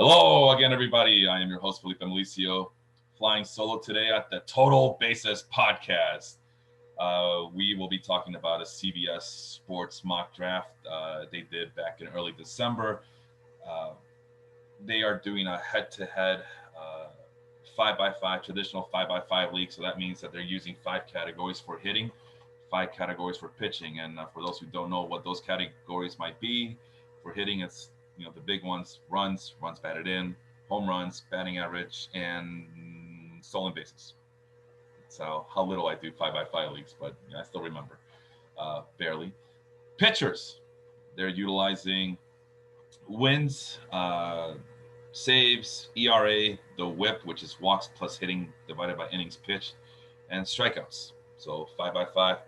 Hello again, everybody. I am your host, Felipe flying solo today at the Total Basis podcast. We will be talking about a CBS Sports mock draft they did back in early December. Uh, they are doing a head-to-head 5x5 traditional 5x5 league, so that means that they're using 5 categories for hitting, 5 categories for pitching. And for those who don't know what those categories might be, for hitting, it's the big ones: runs batted in, home runs, batting average, and stolen bases. So how little I do 5x5 leagues, but I still remember barely. Pitchers, they're utilizing wins, saves, ERA, the WHIP, which is walks plus hitting divided by innings pitched, and strikeouts. So 5x5,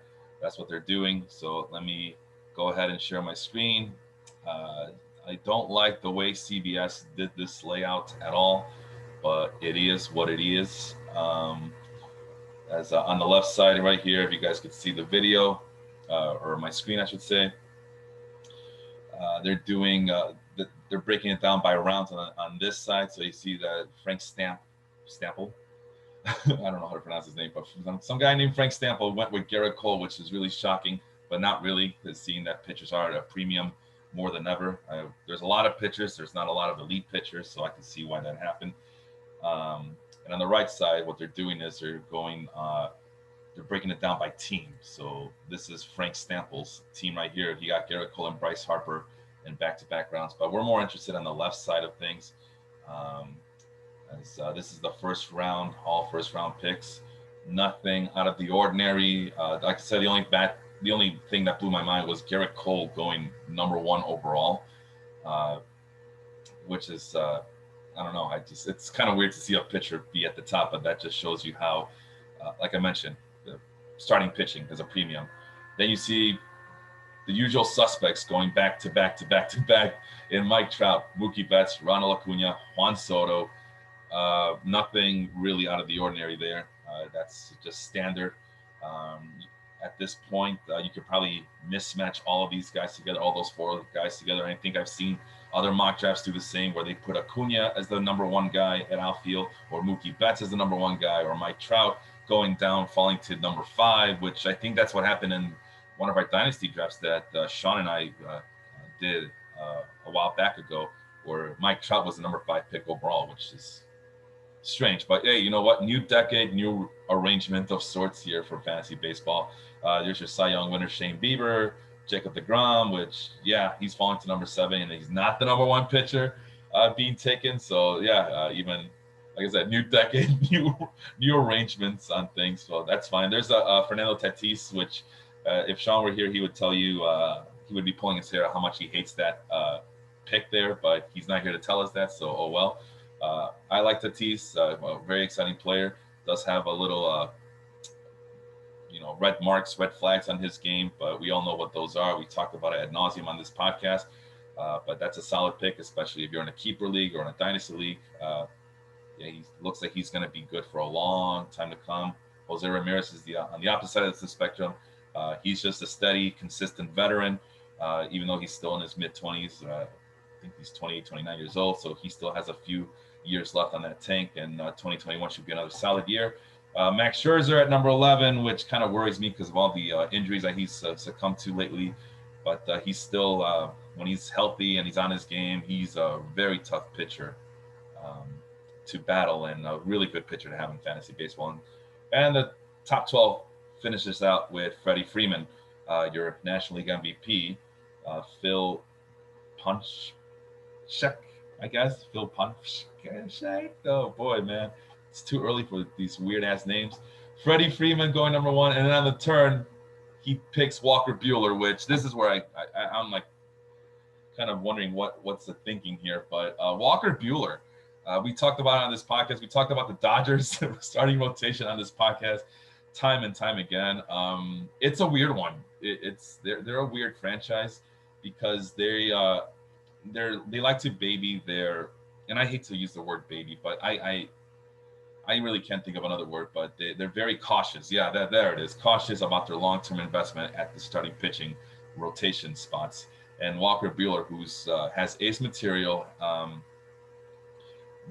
that's what they're doing. So let me go ahead and share my screen. I don't like the way CBS did this layout at all, but it is what it is. As on the left side right here, if you guys could see the video, or my screen, I should say, they're doing they're breaking it down by rounds on this side. So you see that Frank Stample. I don't know how to pronounce his name, but some guy named Frank Stample went with Garrett Cole, which is really shocking, but not really, because seeing that pitchers are at a premium more than ever. There's a lot of pitchers. There's not a lot of elite pitchers, so I can see why that happened. And on the right side, what they're doing is they're breaking it down by team. So this is Frank Stample's team right here. He got Garrett Cole and Bryce Harper in back-to-back rounds, but we're more interested on the left side of things. This is the first round, all first-round picks. Nothing out of the ordinary. Like I said, the only thing that blew my mind was Garrett Cole going number 1 overall, which is I don't know. It's kind of weird to see a pitcher be at the top, but that just shows you how, like I mentioned, the starting pitching is a premium. Then you see the usual suspects going back to back to back to back in Mike Trout, Mookie Betts, Ronald Acuna, Juan Soto. Nothing really out of the ordinary there. That's just standard. At this point, you could probably mismatch all of these guys together, all those 4 guys together. And I think I've seen other mock drafts do the same, where they put Acuna as the number 1 guy at outfield, or Mookie Betts as the number 1 guy, or Mike Trout going down, falling to number 5, which I think that's what happened in one of our dynasty drafts that Sean and I did a while back ago, where Mike Trout was the number 5 pick overall, which is strange. But hey, you know what? New decade, new arrangement of sorts here for fantasy baseball. There's your Cy Young winner, Shane Bieber, Jacob deGrom, which, yeah, he's falling to number 7, and he's not the number 1 pitcher being taken. So, yeah, even, like I said, new decade, new arrangements on things. So that's fine. There's a Fernando Tatis, which if Sean were here, he would tell you, he would be pulling his hair out how much he hates that pick there, but he's not here to tell us that, so oh well. I like Tatis, a very exciting player. Does have a little, red marks, red flags on his game, but we all know what those are. We talked about it ad nauseum on this podcast, but that's a solid pick, especially if you're in a keeper league or in a dynasty league. He looks like he's going to be good for a long time to come. Jose Ramirez is on the opposite side of the spectrum. He's just a steady, consistent veteran, even though he's still in his mid-20s. I think he's 28, 29 years old, so he still has a few years left on that tank, and 2021 should be another solid year. Max Scherzer at number 11, which kind of worries me because of all the injuries that he's succumbed to lately. But he's still, when he's healthy and he's on his game, he's a very tough pitcher to battle, and a really good pitcher to have in fantasy baseball. And the top 12 finishes out with Freddie Freeman, your National League MVP, Phil Punchek, I guess. Phil Punchek. Oh boy, man, it's too early for these weird ass names. Freddie Freeman going number 1, and then on the turn, he picks Walker Buehler, which this is where I'm like kind of wondering what's the thinking here. But Walker Buehler, we talked about it on this podcast. We talked about the Dodgers starting rotation on this podcast time and time again. It's a weird one. They're a weird franchise because they like to baby their, and I hate to use the word baby, but I really can't think of another word, but they're very cautious. Yeah, there it is. Cautious about their long-term investment at the starting pitching rotation spots. And Walker Buehler, who's has ace material,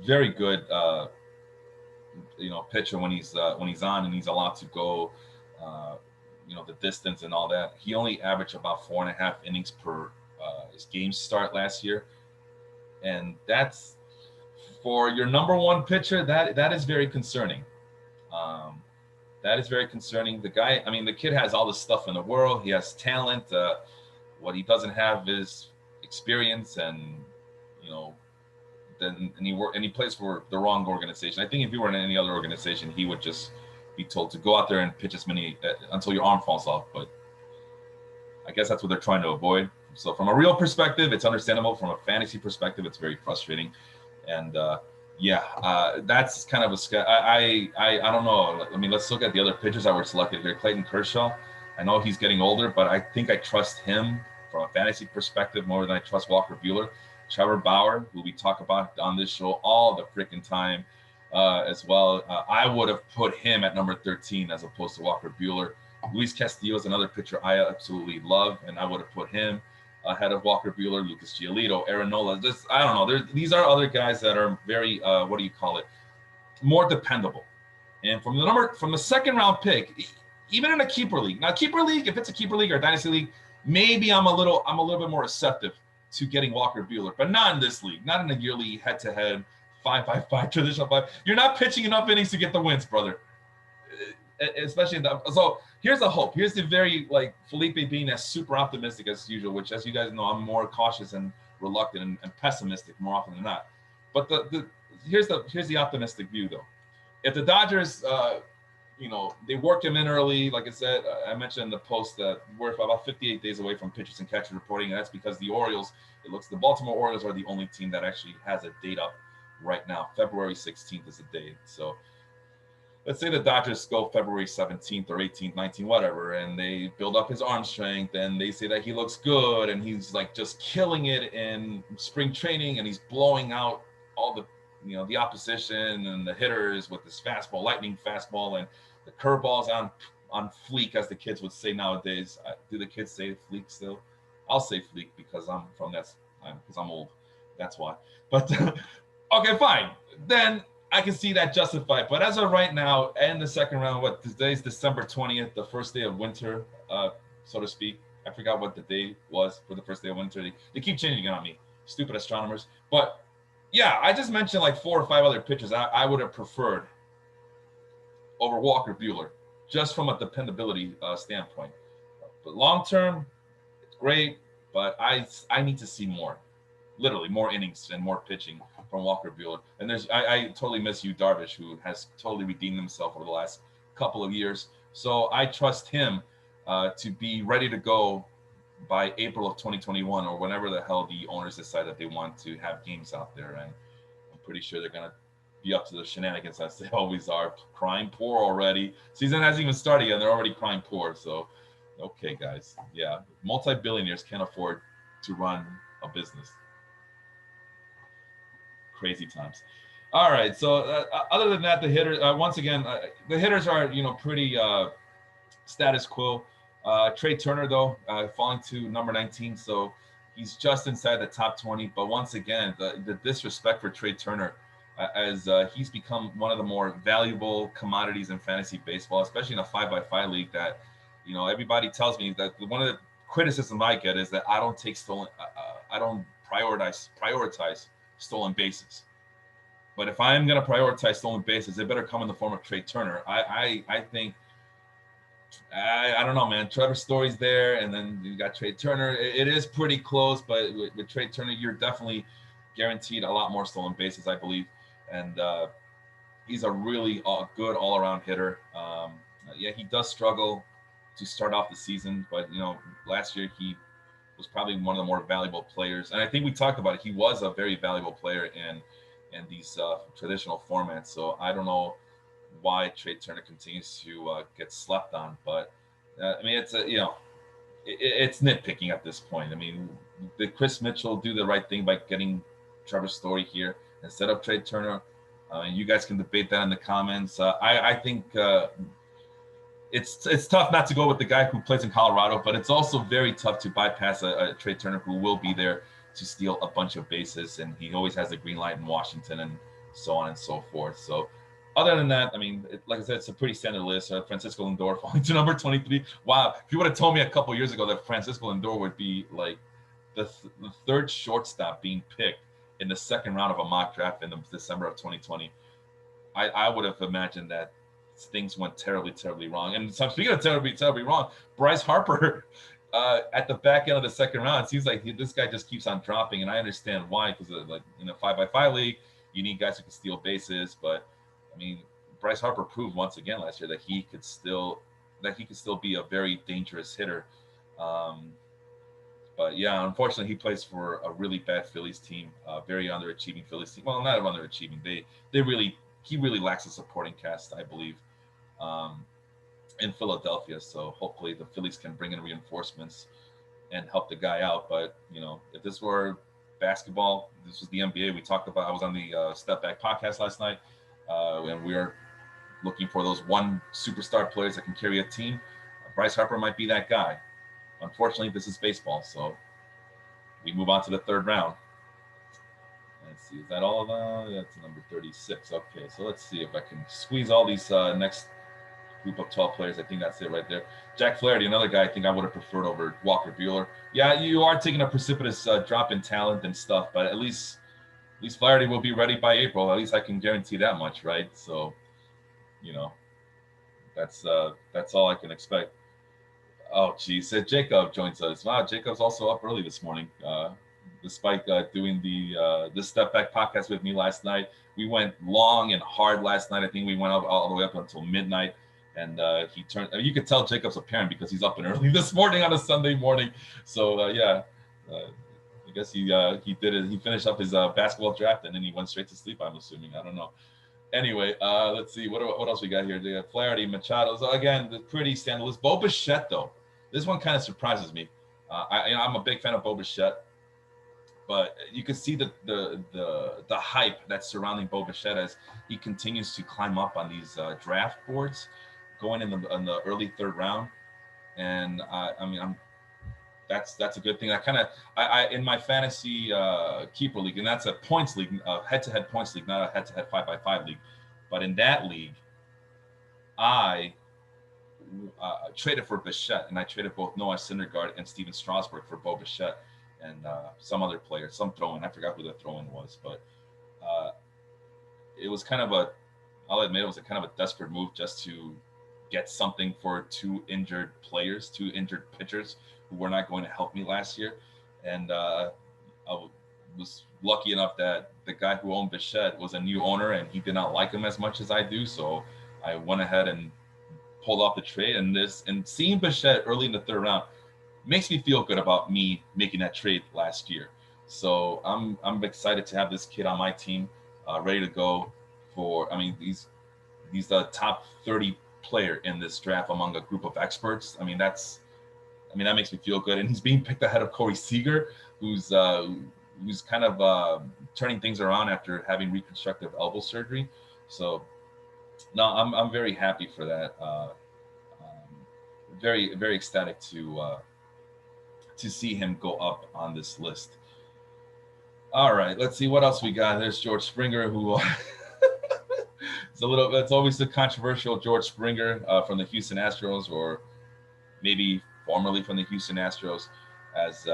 very good, pitcher when he's on and he's allowed to go, uh, the distance and all that. He only averaged about 4.5 innings per his game start last year, and that's for your number one pitcher. That is very concerning. Um, that is very concerning. The guy, I mean, the kid has all the stuff in the world. He has talent. What he doesn't have is experience, and you know, and he plays for the wrong organization. I think if he were in any other organization, he would just be told to go out there and pitch as many until your arm falls off. But I guess that's what they're trying to avoid. So from a real perspective, it's understandable. From a fantasy perspective, it's very frustrating. And that's kind of a. I don't know. I mean, let's look at the other pitchers that were selected here. Clayton Kershaw. I know he's getting older, but I think I trust him from a fantasy perspective more than I trust Walker Buehler. Trevor Bauer, who we talk about on this show all the freaking time, as well. I would have put him at number 13 as opposed to Walker Buehler. Luis Castillo is another pitcher I absolutely love, and I would have put him ahead of Walker Buehler, Lucas Giolito, Aaron Nola. I don't know. These are other guys that are very, more dependable. And from the second round pick, even in a keeper league. Now, keeper league, if it's a keeper league or a dynasty league, maybe I'm a little bit more receptive to getting Walker Buehler, but not in this league, not in a yearly head-to-head 5-5-5 traditional 5. You're not pitching enough innings to get the wins, brother. Especially so here's the hope. Here's the very Felipe being as super optimistic as usual, which, as you guys know, I'm more cautious and reluctant and pessimistic more often than not. But here's the optimistic view though. If the Dodgers, they work him in early, like I said, I mentioned in the post that we're about 58 days away from pitchers and catchers reporting, and that's because the Baltimore Orioles are the only team that actually has a date up right now. February 16th is the date. So let's say the Dodgers go February 17th or 18th, 19th, whatever, and they build up his arm strength, and they say that he looks good, and he's just killing it in spring training, and he's blowing out all the opposition and the hitters with this fastball, lightning fastball, and the curveballs on fleek, as the kids would say nowadays. Do the kids say fleek still? I'll say fleek because because I'm old. That's why. But okay, fine. Then I can see that justified. But as of right now, in the second round, today's December 20th, the first day of winter, so to speak. I forgot what the day was for the first day of winter. They keep changing it on me, stupid astronomers. But yeah, I just mentioned 4 or 5 other pitchers I would have preferred over Walker Buehler, just from a dependability standpoint. But long term, it's great, but I need to see more, literally more innings and more pitching from Walker Buehler. And I totally miss Yu Darvish, who has totally redeemed himself over the last couple of years. So I trust him to be ready to go by April of 2021 or whenever the hell the owners decide that they want to have games out there. And I'm pretty sure they're going to be up to the shenanigans as they always are, crying poor already. Season hasn't even started yet, and they're already crying poor. So, okay, guys. Yeah, multi-billionaires can't afford to run a business. Crazy times. All right. So other than that, the hitters, once again, the hitters are, pretty status quo. Trey Turner, though, falling to number 19. So he's just inside the top 20. But once again, the disrespect for Trey Turner, as he's become one of the more valuable commodities in fantasy baseball, especially in a 5x5 league that, everybody tells me that one of the criticisms I get is that I don't take I don't prioritize stolen bases. But if I'm going to prioritize stolen bases, it better come in the form of Trey Turner. I think, I don't know, man. Trevor Story's there, and then you got Trey Turner. It is pretty close, but with Trey Turner, you're definitely guaranteed a lot more stolen bases, I believe. And he's a really good all-around hitter. He does struggle to start off the season, but last year he was probably one of the more valuable players. And I think we talked about it. He was a very valuable player in these traditional formats. So I don't why Trey Turner continues to get slept on, but it's it's nitpicking at this point. I mean, did Chris Mitchell do the right thing by getting Trevor Story here instead of Trey Turner? You guys can debate that in the comments. I think it's tough not to go with the guy who plays in Colorado, but it's also very tough to bypass a Trey Turner who will be there to steal a bunch of bases, and he always has the green light in Washington, and so on and so forth. So other than that, I mean, like I said, it's a pretty standard list. Francisco Lindor falling to number 23. Wow, if you would have told me a couple years ago that Francisco Lindor would be like the third shortstop being picked in the second round of a mock draft in the December of 2020, I would have imagined that things went terribly, terribly wrong. And so speaking of terribly, terribly wrong, Bryce Harper at the back end of the second round, it seems like this guy just keeps on dropping, and I understand why, because like in a 5x5 league, you need guys who can steal bases. But I mean, Bryce Harper proved once again last year that he could still be a very dangerous hitter. But yeah, unfortunately, he plays for a really bad Phillies team, very underachieving Phillies team. Well, not underachieving. He really lacks a supporting cast, I believe, um, in Philadelphia. So hopefully the Phillies can bring in reinforcements and help the guy out. But if this were basketball, this was the NBA. We talked about. I was on the Step Back podcast last night, and we are looking for those one superstar players that can carry a team. Bryce Harper might be that guy. Unfortunately, this is baseball, so we move on to the third round. Let's see, is that all of them? That's number 36. Okay, so let's see if I can squeeze all these next group of 12 players. I think that's it right there. Jack Flaherty, another guy I think I would have preferred over Walker Buehler. Yeah, you are taking a precipitous drop in talent and stuff, but at least Flaherty will be ready by April. At least I can guarantee that much, right? So, that's all I can expect. Oh, geez. Jacob joins us. Wow, Jacob's also up early this morning. Despite doing the Step Back podcast with me last night, we went long and hard last night. I think we went up all the way up until midnight, and he turned. You could tell Jacob's a parent because he's up and early this morning on a Sunday morning. So yeah, I guess he did it. He finished up his basketball draft and then he went straight to sleep. I'm assuming. I don't know. Anyway, let's see what else we got here. The Flaherty, Machado. So again, the pretty standard list. Bo Bichette, though. This one kind of surprises me. I'm a big fan of Bo Bichette, but you can see the hype that's surrounding Bo Bichette as he continues to climb up on these draft boards, going in the early third round. And that's a good thing. I in my fantasy keeper league, and that's a points league, head-to-head points league, not a head-to-head 5x5 league. But in that league, I traded for Bichette, and I traded both Noah Syndergaard and Steven Strasburg for Bo Bichette and some other player, some throw-in. I forgot who the throw-in was, but it was I'll admit it was a kind of a desperate move just to get something for two injured pitchers who were not going to help me last year. And I was lucky enough that the guy who owned Bichette was a new owner and he did not like him as much as I do. So I went ahead and pulled off the trade. And seeing Bichette early in the third round makes me feel good about me making that trade last year. So I'm excited to have this kid on my team, ready to go he's the top 30 player in this draft among a group of experts. That makes me feel good. And he's being picked ahead of Corey Seager, who's kind of turning things around after having reconstructive elbow surgery. So no, I'm very happy for that. Very, very ecstatic to see him go up on this list. All right, let's see what else we got. There's George Springer, who it's always the controversial George Springer from the Houston Astros, or maybe formerly from the Houston Astros, as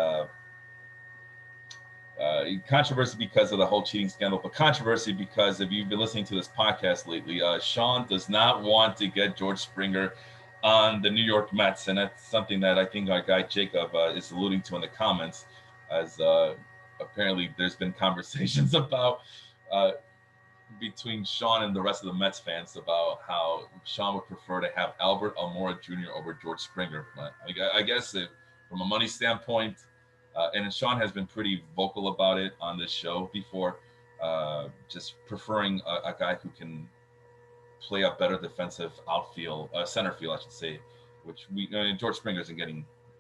controversy because of the whole cheating scandal, but controversy because if you've been listening to this podcast lately, Sean does not want to get George Springer on the New York Mets, and that's something that I think our guy Jacob is alluding to in the comments, as apparently there's been conversations about between Sean and the rest of the Mets fans about how Sean would prefer to have Albert Almora Jr. over George Springer. But I guess from a money standpoint, and Sean has been pretty vocal about it on this show before, just preferring a guy who can play a better defensive outfield, center field, I should say, which George Springer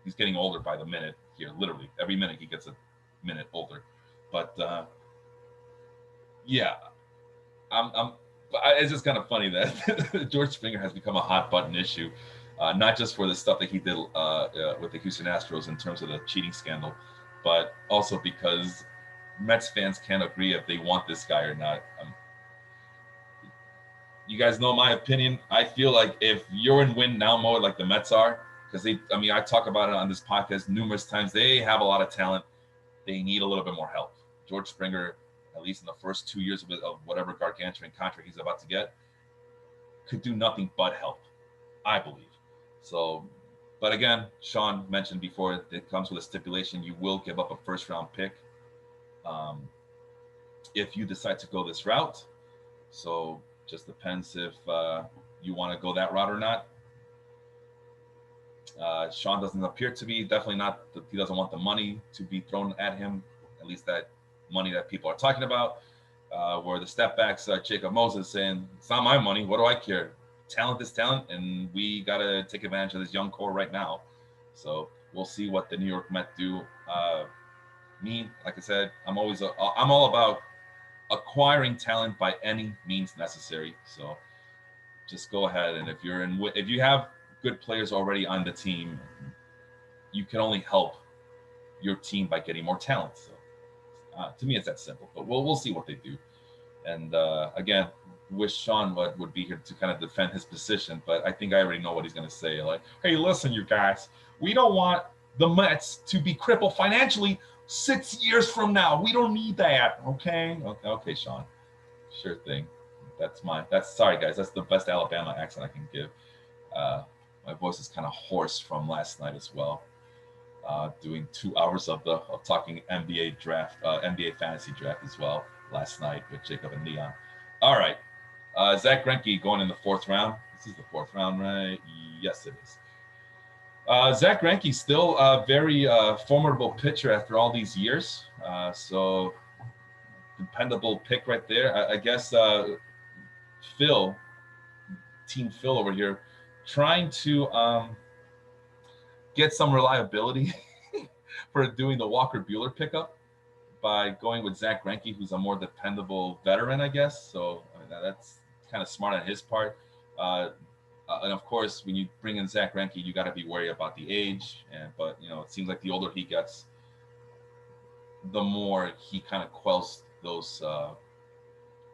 he's getting older by the minute here. Literally every minute he gets a minute older. But yeah, it's just kind of funny that George Springer has become a hot button issue, not just for the stuff that he did with the Houston Astros in terms of the cheating scandal, but also because Mets fans can't agree if they want this guy or not. you guys know my opinion. I feel like if you're in win now mode like the Mets are, because I talk about it on this podcast numerous times. They have a lot of talent. They need a little bit more help. George Springer, at least in the first 2 years of whatever gargantuan contract he's about to get, could do nothing but help, I believe. So, but again, Sean mentioned before, it comes with a stipulation: you will give up a first round pick if you decide to go this route. So, just depends if you want to go that route or not. Sean doesn't appear to be, definitely not. He doesn't want the money to be thrown at him, at least that money that people are talking about. Where the step backs, Jacob Moses saying, "It's not my money. What do I care? Talent is talent, and we got to take advantage of this young core right now." So we'll see what the New York Mets do. Me, like I said, I'm all about acquiring talent by any means necessary. So just go ahead, and if you have good players already on the team, you can only help your team by getting more talent. So to me, it's that simple. But we'll see what they do. And again, wish Sean would be here to kind of defend his position, but I think I already know what he's going to say. Like, hey, listen, you guys, we don't want the Mets to be crippled financially 6 years from now. We don't need that. Okay, Sean. Sure thing. Sorry, guys. That's the best Alabama accent I can give. My voice is kind of hoarse from last night as well. Doing 2 hours of talking NBA draft, NBA fantasy draft as well last night with Jacob and Leon. All right, Zach Greinke going in the 4th round. This is the 4th round, right? Yes, it is. Zach Greinke still a very formidable pitcher after all these years. So dependable pick right there. I guess Team Phil over here, trying to get some reliability for doing the Walker Buehler pickup by going with Zach Greinke, who's a more dependable veteran, I guess. So that's kind of smart on his part. And of course, when you bring in Zach Greinke, you got to be worried about the age. But it seems like the older he gets, the more he kind of quells those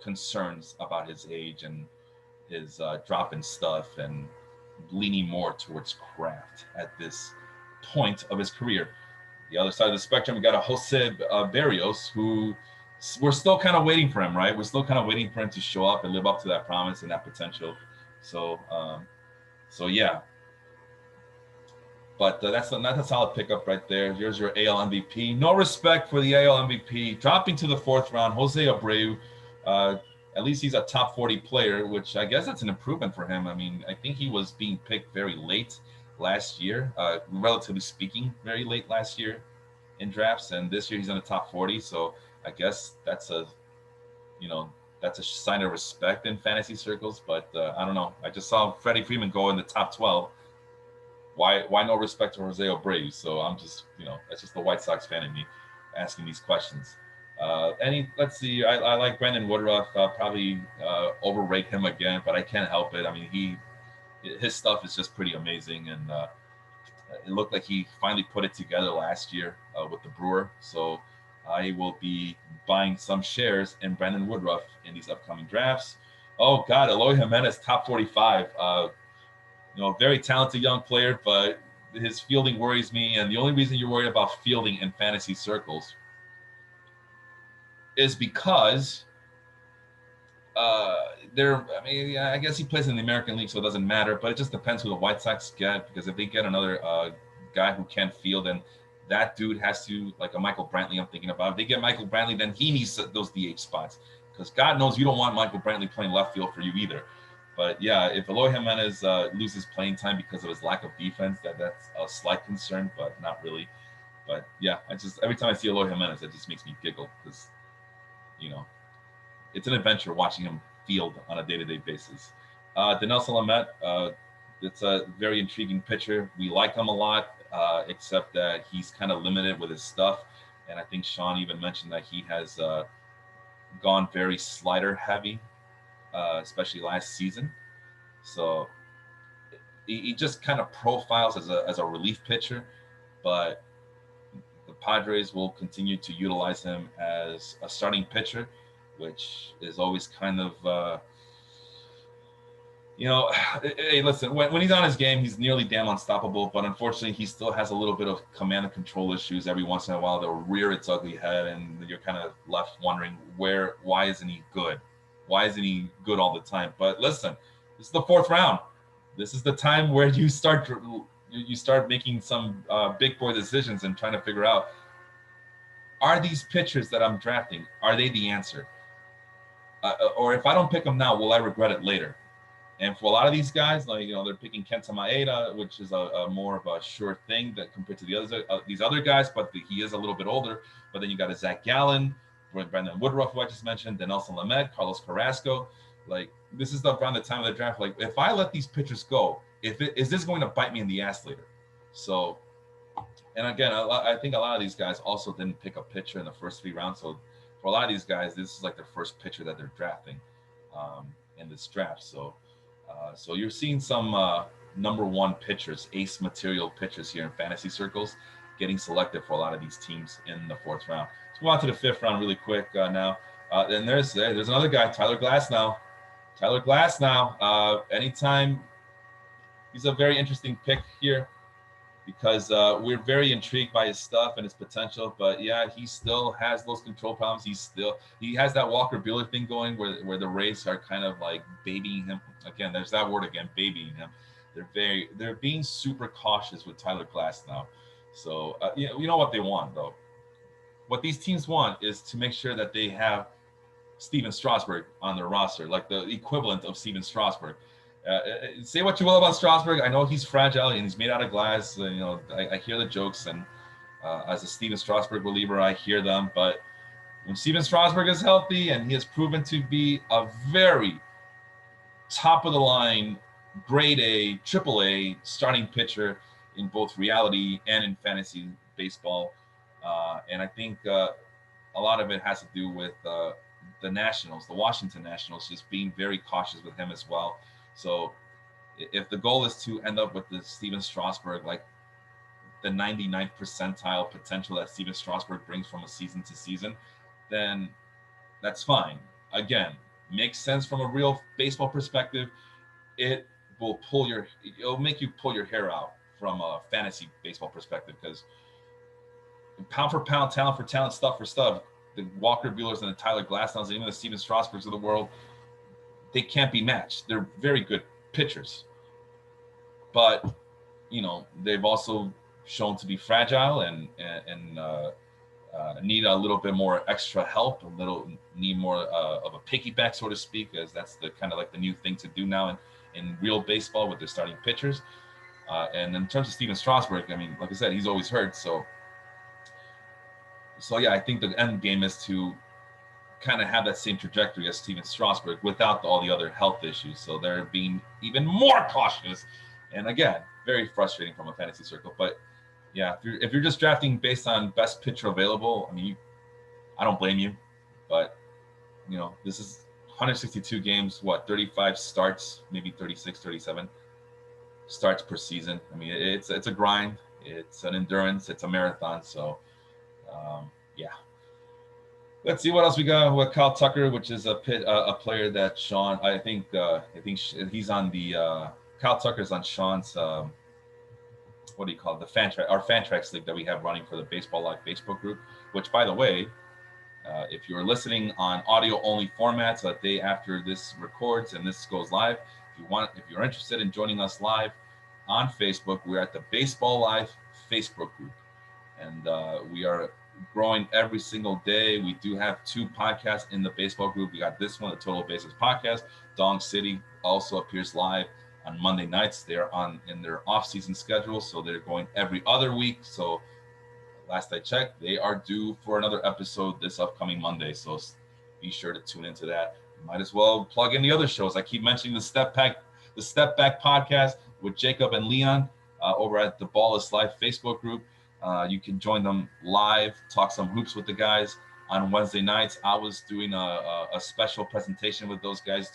concerns about his age and his dropping stuff and leaning more towards craft at this point of his career. The other side of the spectrum, we got a Jose Berrios, who we're still kind of waiting for him, right? We're still kind of waiting for him to show up and live up to that promise and that potential. So yeah. But that's a solid pickup right there. Here's your AL MVP. No respect for the AL MVP. Dropping to the 4th round, Jose Abreu. At least he's a top 40 player, which I guess that's an improvement for him. I mean, I think he was being picked very late last year, relatively speaking, very late last year in drafts. And this year he's in the top 40. So I guess that's a sign of respect in fantasy circles. But I don't know. I just saw Freddie Freeman go in the top 12. Why no respect to Jose Abreu? So I'm just, that's just the White Sox fan in me asking these questions. Let's see. I like Brandon Woodruff. Probably overrate him again, but I can't help it. I mean, his stuff is just pretty amazing, and it looked like he finally put it together last year with the Brewer. So I will be buying some shares in Brandon Woodruff in these upcoming drafts. Oh God, Eloy Jimenez, top 45. Very talented young player, but his fielding worries me. And the only reason you're worried about fielding in fantasy circles is because I guess he plays in the American League, so it doesn't matter. But it just depends who the White Sox get, because if they get another guy who can't field, then that dude has to, like a Michael Brantley I'm thinking about. If they get Michael Brantley, then he needs those DH spots, because God knows you don't want Michael Brantley playing left field for you either. But yeah, if Eloy Jimenez loses playing time because of his lack of defense, that's a slight concern, but not really. But yeah, every time I see Eloy Jimenez, it just makes me giggle, because it's an adventure watching him field on a day-to-day basis. Dinelson Lamet, it's a very intriguing pitcher. We like him a lot, except that he's kind of limited with his stuff. And I think Sean even mentioned that he has gone very slider heavy, especially last season. So he just kind of profiles as a relief pitcher, but the Padres will continue to utilize him as a starting pitcher, which is always kind of you know, hey, listen, when he's on his game, he's nearly damn unstoppable. But unfortunately, he still has a little bit of command and control issues. Every once in a while, they'll rear its ugly head, and you're kind of left wondering why isn't he good? Why isn't he good all the time? But listen, this is the fourth round. This is the time where you start making some big boy decisions and trying to figure out, are these pitchers that I'm drafting, are they the answer? Or if I don't pick them now, will I regret it later? And for a lot of these guys, like, they're picking Kenta Maeda, which is a more of a sure thing that compared to these other guys, but he is a little bit older. But then you got a Zach Gallen, Brandon Woodruff, who I just mentioned, then Nelson Lamet, Carlos Carrasco. Like, this is around the time of the draft. Like, if I let these pitchers go, is this going to bite me in the ass later? So, and again, I think a lot of these guys also didn't pick a pitcher in the first 3 rounds. So for a lot of these guys, this is like their first pitcher that they're drafting in this draft. So you're seeing some number 1 pitchers, ace material pitchers here in fantasy circles, getting selected for a lot of these teams in the 4th round. Let's move on to the 5th round really quick now. Then there's another guy, Tyler Glasnow. Anytime, he's a very interesting pick here because we're very intrigued by his stuff and his potential. But yeah, he still has those control problems. He has that Walker Buehler thing going where the Rays are kind of like babying him. Again, there's that word again, babying him. They're being super cautious with Tyler Glasnow. So you know what they want though. What these teams want is to make sure that they have Steven Strasburg on their roster, like the equivalent of Steven Strasburg. Say what you will about Strasburg. I know he's fragile and he's made out of glass. I hear the jokes, and as a Steven Strasburg believer, I hear them. But when Steven Strasburg is healthy, and he has proven to be a very top of the line, grade A, triple A starting pitcher in both reality and in fantasy baseball, and I think a lot of it has to do with the Nationals, the Washington Nationals, just being very cautious with him as well. So if the goal is to end up with the Steven Strasburg, like the 99th percentile potential that Steven Strasburg brings from a season to season, then that's fine. Again, makes sense from a real baseball perspective. It'll make you pull your hair out from a fantasy baseball perspective, because pound for pound, talent for talent, stuff for stuff, the Walker Buehlers and the Tyler Glasnows and even the Steven Strasburgs of the world, they can't be matched. They're very good pitchers, but they've also shown to be fragile and need a little bit more extra help. Need more of a piggyback, so to speak, as that's the kind of like the new thing to do now in real baseball with their starting pitchers. And in terms of Steven Strasburg, I mean, like I said, he's always hurt. So yeah, I think the end game is to kind of have that same trajectory as Steven Strasburg without all the other health issues. So they're being even more cautious, and again, very frustrating from a fantasy circle. But yeah, if you're just drafting based on best pitcher available, I mean, I don't blame you. But this is 162 games, 35 starts, maybe 36, 37 starts per season. I mean, it's a grind, it's an endurance, it's a marathon. So yeah. Let's see what else we got with Kyle Tucker, which is a player that Sean, I think he's on the Kyle Tucker's on Sean's what do you call it, our Fantrax league that we have running for the Baseball Live Facebook group. Which, by the way, if you're listening on audio only formats, the day after this records and this goes live, if you're interested in joining us live on Facebook, we're at the Baseball Live Facebook group, and we are growing every single day. We do have 2 podcasts in the baseball group. We got this one, the Total Bases podcast. Dong City also appears live on Monday nights. They're in their off-season schedule, so they're going every other week. So last I checked, they are due for another episode this upcoming Monday. So be sure to tune into that. You might as well plug in the other shows. I keep mentioning the Step Back podcast with Jacob and Leon over at the Ball is Live Facebook group. You can join them live, talk some hoops with the guys on Wednesday nights. I was doing a special presentation with those guys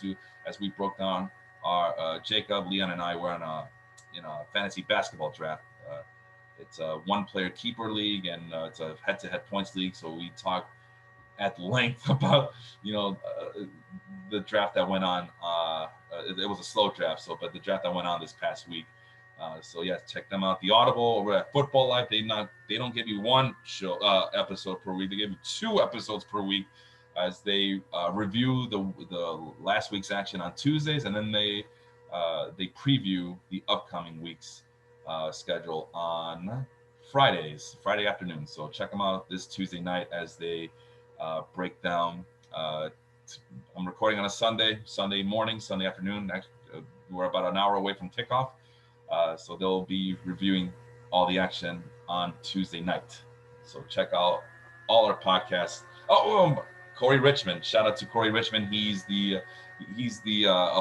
as we broke down our Jacob, Leon, and I were in a fantasy basketball draft. It's a 1-player keeper league, and it's a head-to-head points league. So we talked at length about the draft that went on. it was a slow draft. So, but the draft that went on this past week. So yeah, check them out. The Audible over at Football Life. They don't give you one show episode per week. They give you 2 episodes per week, as they review the last week's action on Tuesdays, and then they preview the upcoming week's schedule on Friday afternoon. So check them out this Tuesday night as they break down. I'm recording on a Sunday morning, Sunday afternoon. We're about an hour away from kickoff. So they'll be reviewing all the action on Tuesday night. So check out all our podcasts. Corey Richmond. Shout out to Corey Richmond. He's the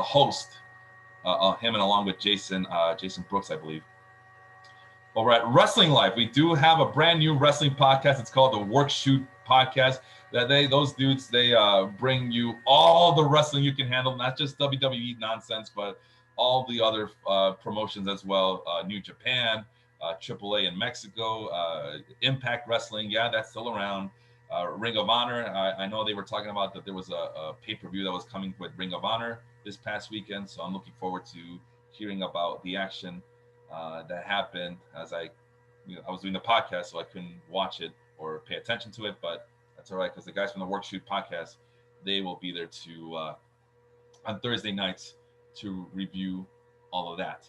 host. Him and along with Jason Brooks, I believe. Over at Wrestling Life, we do have a brand new wrestling podcast. It's called the Work Shoot Podcast. Those dudes bring you all the wrestling you can handle, not just WWE nonsense, but all the other promotions as well. New Japan, AAA in Mexico, Impact Wrestling, yeah, that's still around. Ring of Honor, I know they were talking about that there was a pay-per-view that was coming with Ring of Honor this past weekend, so I'm looking forward to hearing about the action that happened as I was doing the podcast, so I couldn't watch it or pay attention to it, but that's all right, because the guys from the Work Shoot Podcast, they will be there on Thursday nights to review all of that.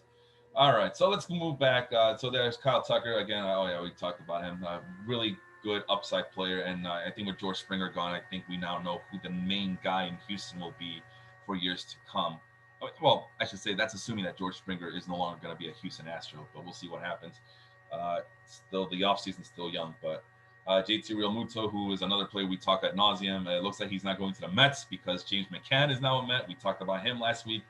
All right, so let's move back. So there's Kyle Tucker again. We talked about him. Really good upside player, and I think with George Springer gone, I think we now know who the main guy in Houston will be for years to come. Well, I should say that's assuming that George Springer is no longer going to be a Houston Astro, but we'll see what happens. Still, the offseason's still young, but JT Realmuto, who is another player we talk ad nauseum, it looks like he's not going to the Mets because James McCann is now a Met. We talked about him last week.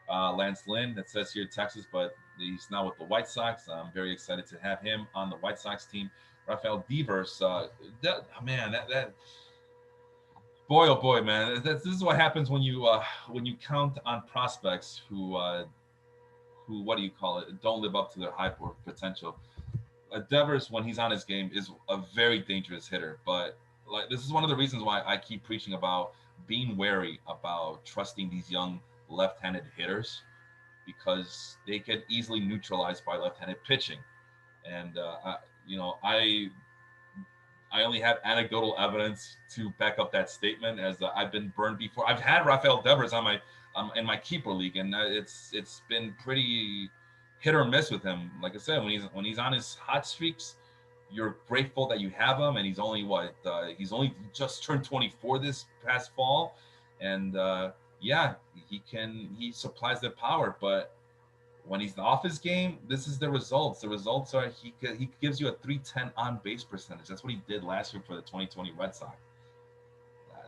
Lance Lynn, that says here Texas, but he's now with the White Sox. I'm very excited to have him on the White Sox team. Rafael Devers, boy, oh boy, man, this is what happens when you count on prospects who what do you call it, don't live up to their hype or potential. Devers, when he's on his game, is a very dangerous hitter, but like this is one of the reasons why I keep preaching about being wary about trusting these young left-handed hitters, because they get easily neutralized by left-handed pitching. And I only have anecdotal evidence to back up that statement, as I've been burned before. I've had Rafael Devers on in my keeper league, and it's been pretty hit or miss with him. Like I said, when he's on his hot streaks, you're grateful that you have him, and he's only just turned 24 this past fall, and he supplies the power, but when he's off his game, this is the results. The results are he gives you a 310 on base percentage. That's what he did last year for the 2020 Red Sox.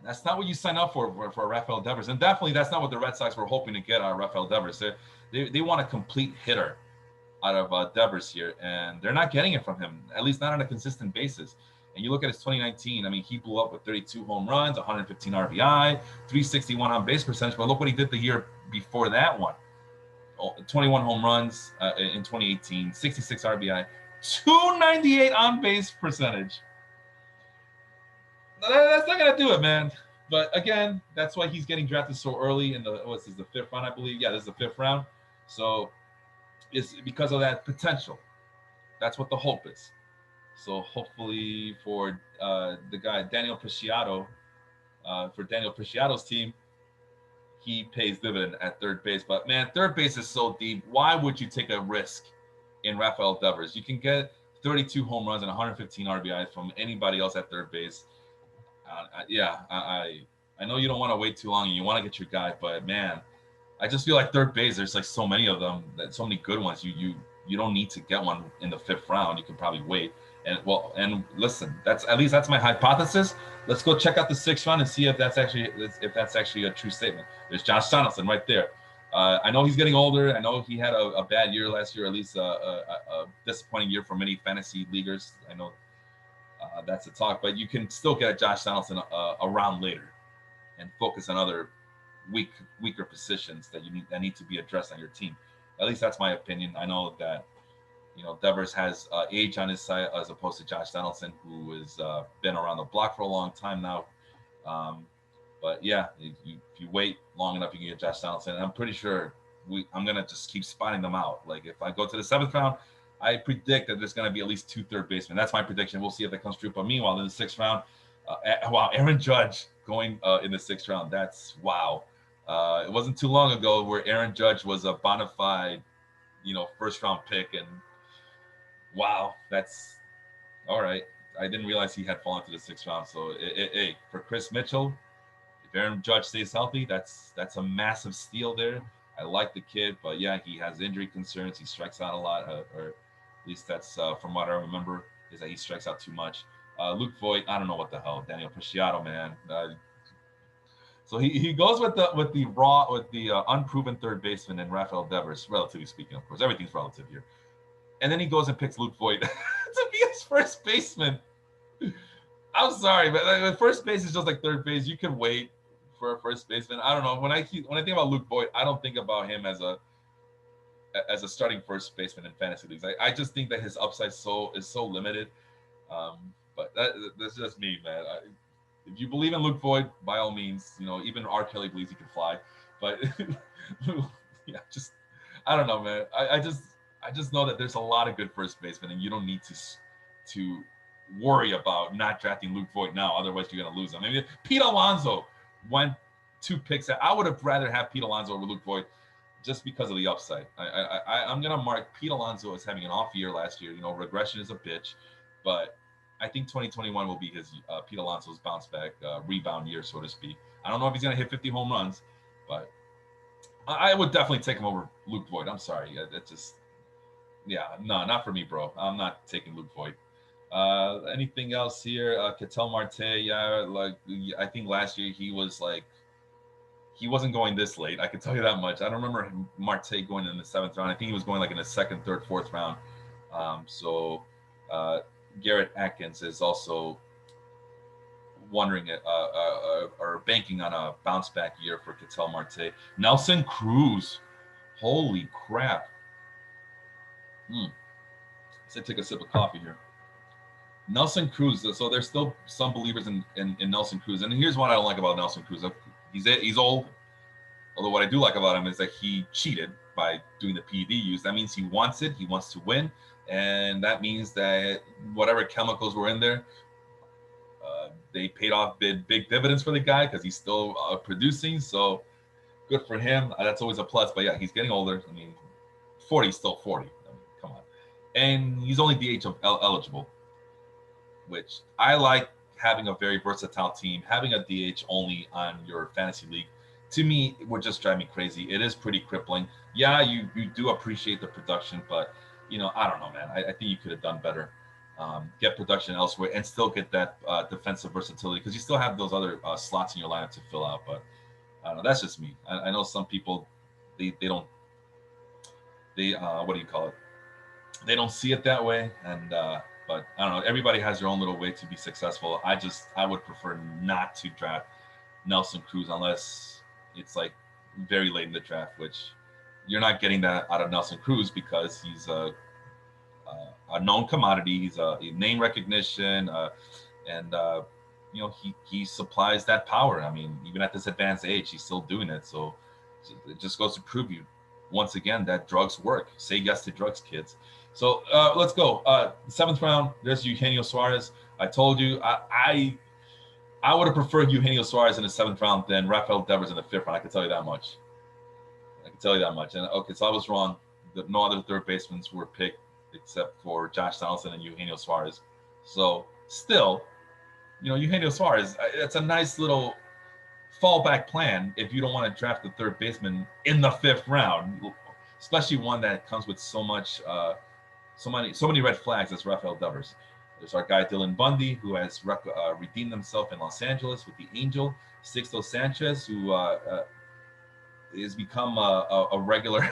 That's not what you sign up for Rafael Devers, and definitely that's not what the Red Sox were hoping to get out of Rafael Devers. They want a complete hitter out of Devers here, and they're not getting it from him, at least not on a consistent basis. And you look at his 2019, I mean, he blew up with 32 home runs, 115 RBI, 361 on base percentage, but look what he did the year before that one. 21 home runs in 2018, 66 RBI, 298 on base percentage. That's not gonna do it, man. But again, that's why he's getting drafted so early in the 5th round, I believe. Yeah, this is the 5th round. So it's because of that potential. That's what the hope is. So hopefully for the guy Daniel Preciado, for Daniel Preciado's team, he pays dividend at third base. But man, third base is so deep. Why would you take a risk in Rafael Devers? You can get 32 home runs and 115 RBIs from anybody else at third base. I know you don't want to wait too long and you want to get your guy, but man, I just feel like third base, there's like so many of them, so many good ones. You don't need to get one in the 5th round. You can probably wait. And listen, that's my hypothesis. Let's go check out the 6th round and see if that's actually a true statement. There's Josh Donaldson right there. I know he's getting older. I know he had a bad year last year, at least a disappointing year for many fantasy leaguers. I know that's a talk, but you can still get Josh Donaldson around later and focus on other weaker positions that need to be addressed on your team. At least that's my opinion. I know that Devers has age on his side as opposed to Josh Donaldson, who has been around the block for a long time now. But yeah, if you wait long enough, you can get Josh Donaldson. And I'm pretty sure I'm gonna just keep spotting them out. Like if I go to the 7th round, I predict that there's gonna be at least 2 third basemen. That's my prediction. We'll see if that comes true. But meanwhile, in the 6th round, wow, Aaron Judge going in the 6th round. That's wow. It wasn't too long ago where Aaron Judge was a bona fide, 1st round pick, and wow, that's all right. I didn't realize he had fallen to the 6th round. So, hey, for Chris Mitchell, if Aaron Judge stays healthy, that's a massive steal there. I like the kid, but yeah, he has injury concerns. He strikes out a lot, or at least that's from what I remember, is that he strikes out too much. Luke Voigt, I don't know what the hell. Daniel Preciado, man. So he goes with the unproven third baseman and Rafael Devers, relatively speaking, of course. Everything's relative here. And then he goes and picks Luke Voigt to be his first baseman. I'm sorry, but the first base is just like third base. You can wait for a first baseman. I don't know. When I think about Luke Voigt, I don't think about him as a starting first baseman in fantasy leagues. I just think that his upside is so limited. But that's just me, man. If you believe in Luke Voigt, by all means, even R. Kelly believes he can fly. But yeah, I don't know, man. I just know that there's a lot of good first basemen, and you don't need to worry about not drafting Luke Voigt now. Otherwise, you're going to lose him. I mean, Pete Alonso went 2 picks. I would have rather have Pete Alonso over Luke Voigt just because of the upside. I'm going to mark Pete Alonso as having an off year last year. Regression is a bitch, but I think 2021 will be his Pete Alonso's bounce back rebound year, so to speak. I don't know if he's going to hit 50 home runs, but I would definitely take him over Luke Voigt. I'm sorry. That just, yeah, no, not for me, bro. I'm not taking Luke Voigt. Anything else here? Ketel Marte, yeah, I think last year he wasn't going this late. I can tell you that much. I don't remember Marte going in the 7th round. I think he was going like in the 2nd, 3rd, 4th round. Garrett Atkins is also wondering or banking on a bounce back year for Ketel Marte. Nelson Cruz, holy crap! Let's take a sip of coffee here. Nelson Cruz. So there's still some believers in Nelson Cruz, and here's what I don't like about Nelson Cruz. He's old. Although what I do like about him is that he cheated by doing the PED use. That means he wants it. He wants to win, and that means that whatever chemicals were in there, they paid off big dividends for the guy because he's still producing. So good for him. That's always a plus. But yeah, he's getting older. I mean, 40 is still 40. I mean, come on. And he's only DH eligible, which I like having a very versatile team. Having a DH only on your fantasy league, to me, it would just drive me crazy. It is pretty crippling. Yeah, you do appreciate the production, but I don't know, man. I think you could have done better. Get production elsewhere and still get that defensive versatility because you still have those other slots in your lineup to fill out. But I don't know. That's just me. I know some people they don't what do you call it? They don't see it that way, and but I don't know. Everybody has their own little way to be successful. I would prefer not to draft Nelson Cruz unless it's like very late in the draft, which you're not getting that out of Nelson Cruz because he's a known commodity. He's a name recognition, and he supplies that power. I mean, even at this advanced age, he's still doing it. So it just goes to prove you once again that drugs work. Say yes to drugs, kids. So let's go. 7th round. There's Eugenio Suarez. I told you I would have preferred Eugenio Suarez in the 7th round than Rafael Devers in the 5th round. I can tell you that much. And okay, so I was wrong. No other third basemen were picked except for Josh Donaldson and Eugenio Suarez. So still, Eugenio Suarez, it's a nice little fallback plan if you don't want to draft the third baseman in the 5th round, especially one that comes with so many red flags as Rafael Devers. There's our guy Dylan Bundy, who has redeemed himself in Los Angeles with the Angel. Sixto Sanchez, who has become a regular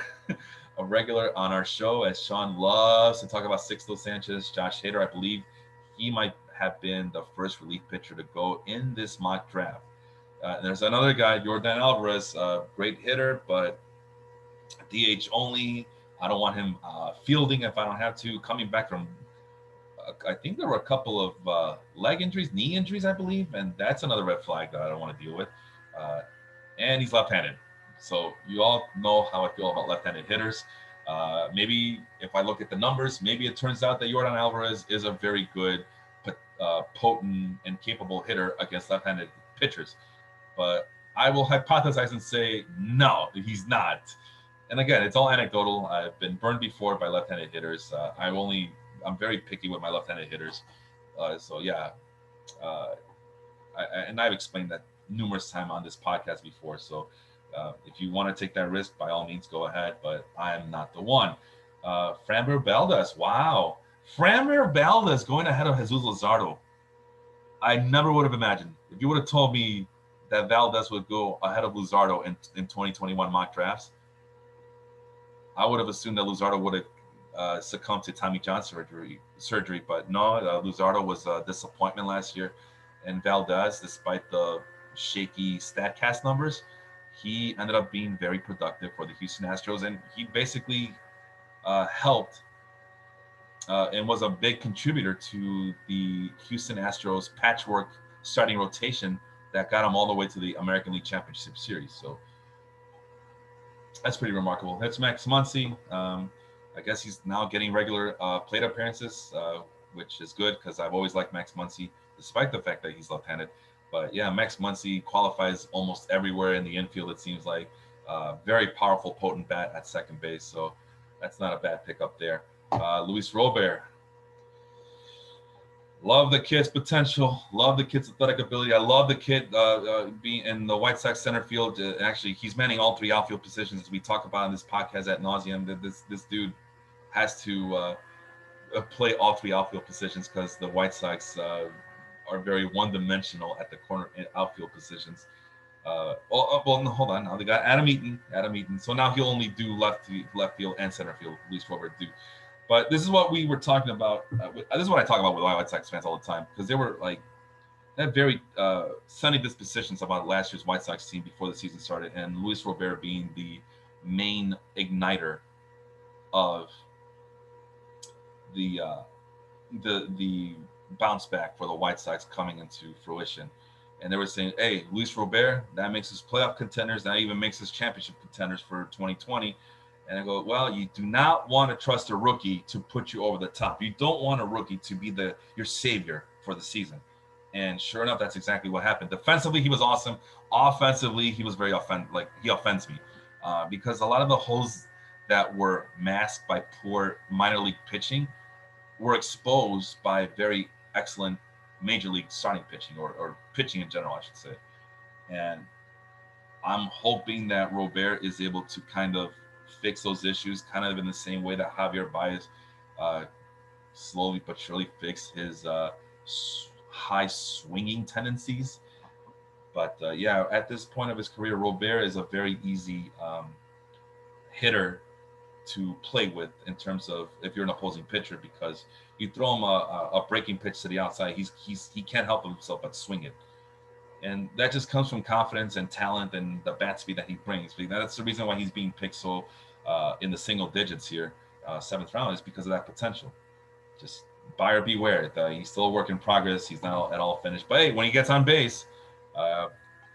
a regular on our show, as Sean loves to talk about Sixto Sanchez. Josh Hader, I believe he might have been the first relief pitcher to go in this mock draft. There's another guy, Yordan Alvarez, great hitter, but DH only. I don't want him fielding if I don't have to. Coming back from, I think there were a couple of leg injuries, knee injuries, I believe, and that's another red flag that I don't want to deal with. and he's left-handed. So you all know how I feel about left-handed hitters. Maybe if I look at the numbers, maybe it turns out that Yordan Alvarez is a very good, potent, and capable hitter against left-handed pitchers. But I will hypothesize and say no, he's not. And again, it's all anecdotal. I've been burned before by left-handed hitters. I'm very picky with my left-handed hitters. So yeah, uh, and I've explained that numerous times on this podcast before. So if you want to take that risk, by all means, go ahead. But I am not the one. Framber Valdez, wow, Framber Valdez going ahead of Jesus Luzardo. I never would have imagined. If you would have told me that Valdez would go ahead of Luzardo in 2021 mock drafts, I would have assumed that Luzardo would have succumbed to Tommy John surgery. But no, Luzardo was a disappointment last year, and Valdez, despite the shaky Statcast numbers, he ended up being very productive for the Houston Astros, and he basically helped and was a big contributor to the Houston Astros patchwork starting rotation that got him all the way to the American League Championship Series. So that's pretty remarkable. That's Max Muncy. I guess he's now getting regular plate appearances, which is good because I've always liked Max Muncy, despite the fact that he's left-handed. But yeah, Max Muncy qualifies almost everywhere in the infield, it seems like. Very powerful, potent bat at second base. So that's not a bad pickup there. Luis Robert. Love the kid's potential. Love the kid's athletic ability. I love the kid being in the White Sox center field. Actually, he's manning all three outfield positions, as we talk about in this podcast ad nauseum. This dude has to play all three outfield positions because the White Sox are very one-dimensional at the corner and outfield positions. No, hold on. Now they got Adam Eaton. So now he'll only do left field and center field. At least Robert do. But this is what we were talking about. This is what I talk about with White Sox fans all the time because they had very sunny dispositions about last year's White Sox team before the season started, and Luis Robert being the main igniter of the bounce back for the White Sox coming into fruition. And they were saying, hey, Luis Robert, that makes us playoff contenders. That even makes us championship contenders for 2020. And I go, well, you do not want to trust a rookie to put you over the top. You don't want a rookie to be your savior for the season. And sure enough, that's exactly what happened. Defensively, he was awesome. Offensively, he was very he offends me because a lot of the holes that were masked by poor minor league pitching were exposed by very excellent major league starting pitching or pitching in general, I should say. And I'm hoping that Robert is able to kind of fix those issues, kind of in the same way that Javier Baez slowly but surely fixed his high swinging tendencies. But yeah, at this point of his career, Robert is a very easy hitter to play with in terms of if you're an opposing pitcher, because you throw him a breaking pitch to the outside, he can't help himself but swing it. And that just comes from confidence and talent and the bat speed that he brings. That's the reason why he's being picked so in the single digits here, 7th round, is because of that potential. Just buyer beware. He's still a work in progress. He's not at all finished. But hey, when he gets on base,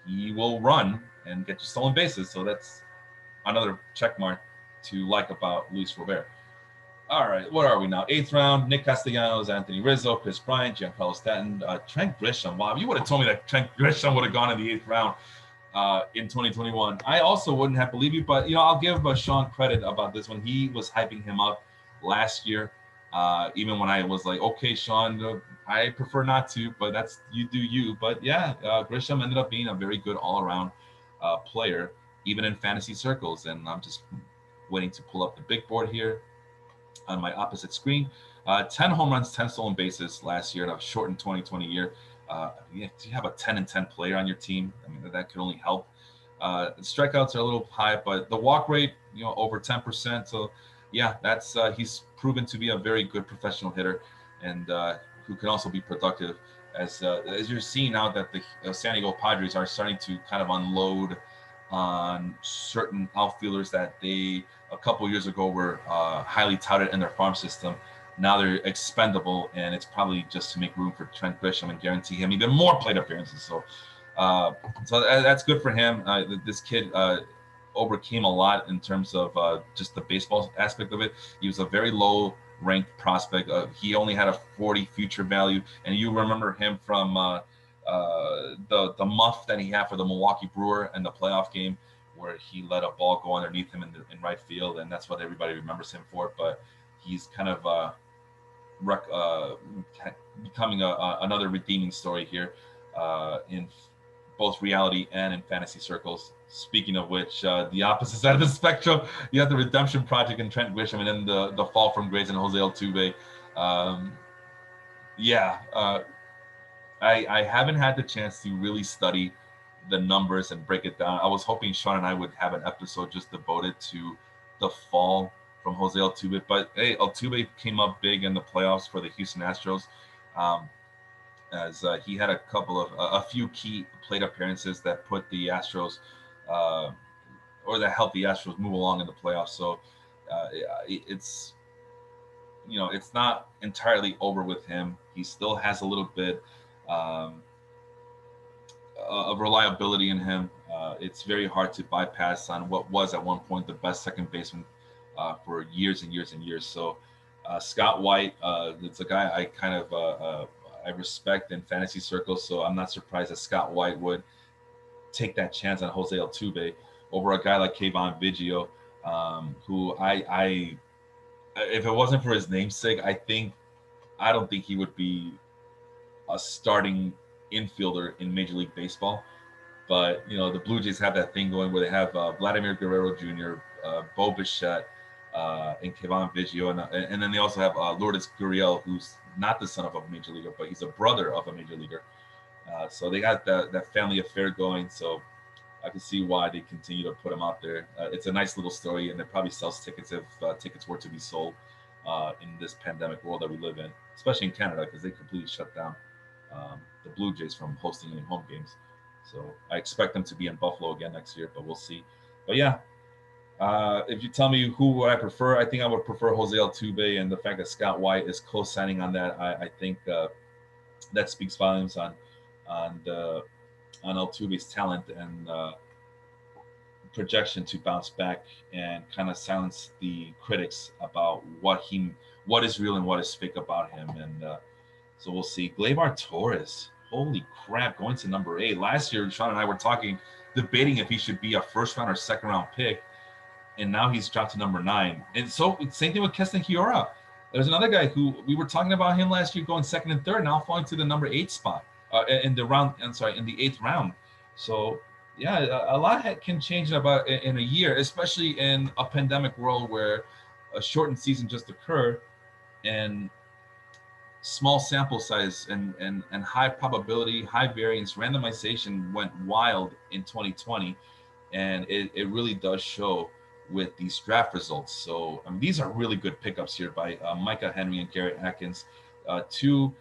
he will run and get you stolen bases. So that's another check mark to like about Luis Robert. All right, what are we now? 8th round, Nick Castellanos, Anthony Rizzo, Chris Bryant, Giancarlo Stanton, Trent Grisham. Wow, if you would have told me that Trent Grisham would have gone in the 8th round in 2021, I also wouldn't have believed you. But, I'll give Sean credit about this one. He was hyping him up last year, even when I was like, okay, Sean, I prefer not to, but that's you do you. But, yeah, Grisham ended up being a very good all-around player, even in fantasy circles. And I'm just waiting to pull up the big board here on my opposite screen. 10 home runs, 10 stolen bases last year in a shortened 2020 year. You have a 10-10 player on your team. I mean, that could only help. Strikeouts are a little high, but the walk rate, over 10%. So, yeah, that's he's proven to be a very good professional hitter, and who can also be productive. As you're seeing now that the San Diego Padres are starting to kind of unload on certain outfielders that they a couple years ago were highly touted in their farm system. Now they're expendable, and it's probably just to make room for Trent Grisham and guarantee him even more plate appearances. So So that's good for him. This kid overcame a lot in terms of just the baseball aspect of it. He was a very low ranked prospect. He only had a 40 future value, and you remember him from the muff that he had for the Milwaukee Brewer in the playoff game, where he let a ball go underneath him in right field, and that's what everybody remembers him for. But he's kind of becoming another redeeming story here in both reality and in fantasy circles. Speaking of which, the opposite side of the spectrum, you have the Redemption Project and Trent Grisham, and then the fall from grace and Jose Altuve. Um, yeah, I haven't had the chance to really study the numbers and break it down. I was hoping Sean and I would have an episode just devoted to the fall from Jose Altuve, but hey, Altuve came up big in the playoffs for the Houston Astros. As he had a few key plate appearances that put the Astros, or that helped the Astros move along in the playoffs. So it's it's not entirely over with him. He still has a little bit um, of reliability in him. It's very hard to bypass on what was at one point the best second baseman for years and years and years. So Scott White, it's a guy I kind of I respect in fantasy circles. So I'm not surprised that Scott White would take that chance on Jose Altuve over a guy like Kayvon Biggio, who I if it wasn't for his namesake, I don't think he would be a starting infielder in Major League Baseball. But the Blue Jays have that thing going where they have Vladimir Guerrero Jr., Bo Bichette, and Kayvon Biggio, and then they also have Lourdes Gurriel, who's not the son of a major leaguer, but he's a brother of a major leaguer. So they got that family affair going. So I can see why they continue to put him out there. It's a nice little story, and it probably sells tickets if tickets were to be sold in this pandemic world that we live in, especially in Canada, because they completely shut down the Blue Jays from hosting any home games. So I expect them to be in Buffalo again next year, but we'll see. But yeah, if you tell me who would I prefer, I think I would prefer Jose Altuve, and the fact that Scott White is co-signing on that, I think that speaks volumes on the on Altuve's talent and projection to bounce back and kind of silence the critics about what is real and what is fake about him. And so we'll see. Gleyber Torres, holy crap, going to number 8. Last year, Sean and I were debating if he should be a first round or second round pick, and now he's dropped to number 9. And so same thing with Keston Hiura. There's another guy who we were talking about him last year going second and third, now falling to the number 8 spot in the 8th round. So yeah, a lot can change in a year, especially in a pandemic world where a shortened season just occurred and small sample size and high probability, high variance randomization went wild in 2020, and it really does show with these draft results. So these are really good pickups here by Micah Henry and Garrett Atkins, two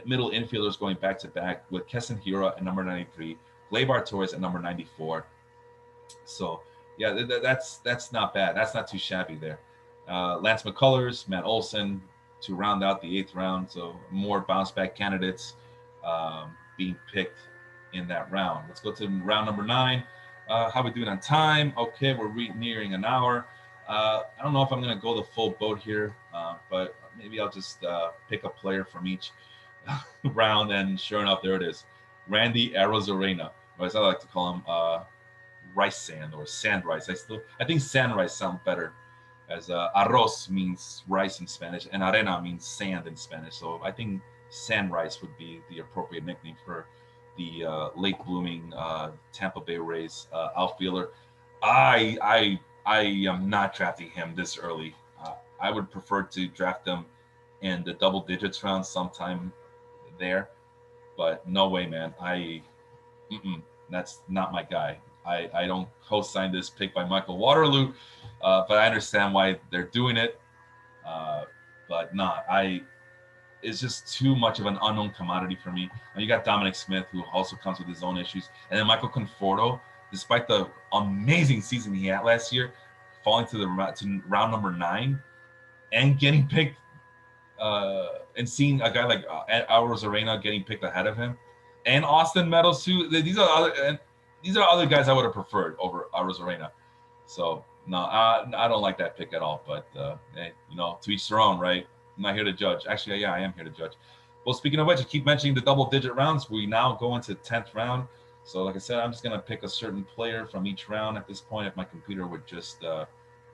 middle infielders going back to back with Keston Hiura at number 93, Gleyber Torres at number 94. So yeah, that's not bad. That's not too shabby there. Lance McCullers, Matt Olson to round out the 8th round. So more bounce back candidates being picked in that round. Let's go to round number 9. How we doing on time? Okay, we're nearing an hour. I don't know if I'm going to go the full boat here, but maybe I'll just pick a player from each round, and sure enough, there it is. Randy Arozarena, or as I like to call him, rice sand or sand rice. I think sand rice sounds better, as arroz means rice in Spanish and arena means sand in Spanish. So I think sand rice would be the appropriate nickname for the late blooming Tampa Bay Rays outfielder. I am not drafting him this early. I would prefer to draft him in the double digits round sometime there, but no way, man. That's not my guy. I don't co-sign this pick by Michael Waterloo, but I understand why they're doing it. But not. It's just too much of an unknown commodity for me. And you got Dominic Smith, who also comes with his own issues, and then Michael Conforto, despite the amazing season he had last year, falling to round number 9 and getting picked, and seeing a guy like Arozarena getting picked ahead of him. and Austin Meadows too. These are other guys I would have preferred over Arozarena. So no, I don't like that pick at all. But hey, to each their own, right? I'm not here to judge. Actually, yeah, I am here to judge. Well, speaking of which, I keep mentioning the double-digit rounds. We now go into 10th round. So, like I said, I'm just gonna pick a certain player from each round at this point. If my computer would just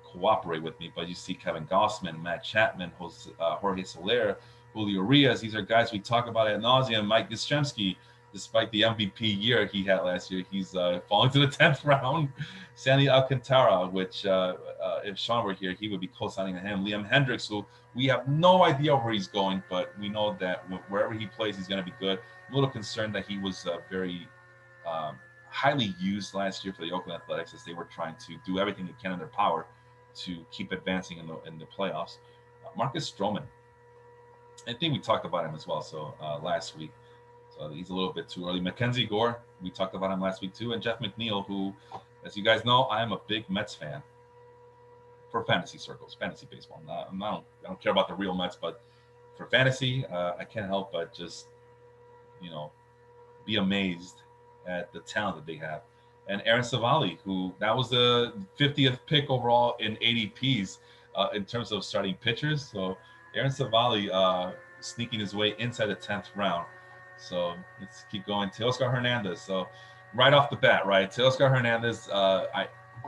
cooperate with me, but you see Kevin Gossman, Matt Chapman, Jorge Soler, Julio Urias. These are guys we talk about ad nauseum. Mike Yastrzemski, despite the MVP year he had last year, he's falling to the 10th round. Sandy Alcantara, which if Sean were here, he would be co-signing him. Liam Hendricks, who we have no idea where he's going, but we know that wherever he plays, he's going to be good. I'm a little concerned that he was very highly used last year for the Oakland Athletics as they were trying to do everything they can in their power to keep advancing in the playoffs. Marcus Stroman, I think we talked about him as well. So last week, so he's a little bit too early. Mackenzie Gore, we talked about him last week too, and Jeff McNeil, who, as you guys know, I am a big Mets fan for fantasy circles, fantasy baseball. I don't care about the real Mets, but for fantasy, I can't help but just be amazed at the talent that they have. And Aaron Savali, who that was the 50th pick overall in ADPs in terms of starting pitchers. So Aaron Savali sneaking his way inside the 10th round. So let's keep going. Teoscar Hernandez. So right off the bat, right? Teoscar Hernandez.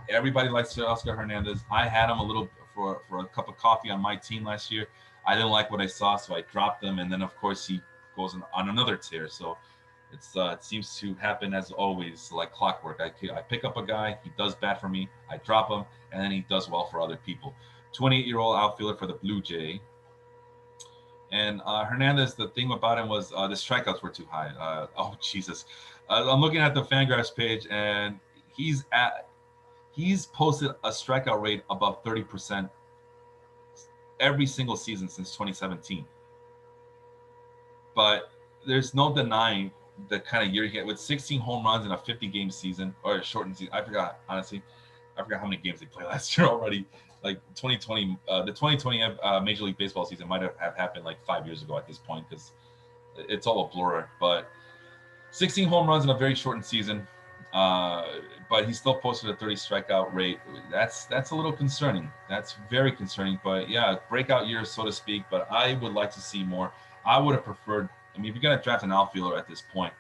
Everybody likes Teoscar Hernandez. I had him a little for a cup of coffee on my team last year. I didn't like what I saw, so I dropped him. And then, of course, he goes on another tear. So it seems to happen as always, like clockwork. I pick up a guy, he does bad for me, I drop him, and then he does well for other people. 28-year-old outfielder for the Blue Jay. And Hernandez, the thing about him was the strikeouts were too high. Oh Jesus! I'm looking at the Fangraphs page, and he's posted a strikeout rate above 30% every single season since 2017. But there's no denying the kind of year he had with 16 home runs in a 50-game season or a shortened season. I forgot how many games they played last year already. Like 2020, the 2020 Major League Baseball season might have happened like 5 years ago at this point because it's all a blur. But 16 home runs in a very shortened season, but he still posted a 30 strikeout rate. That's a little concerning. That's very concerning. But yeah, breakout year, so to speak. But I would like to see more. I would have preferred. I mean, if you're gonna draft an outfielder at this point,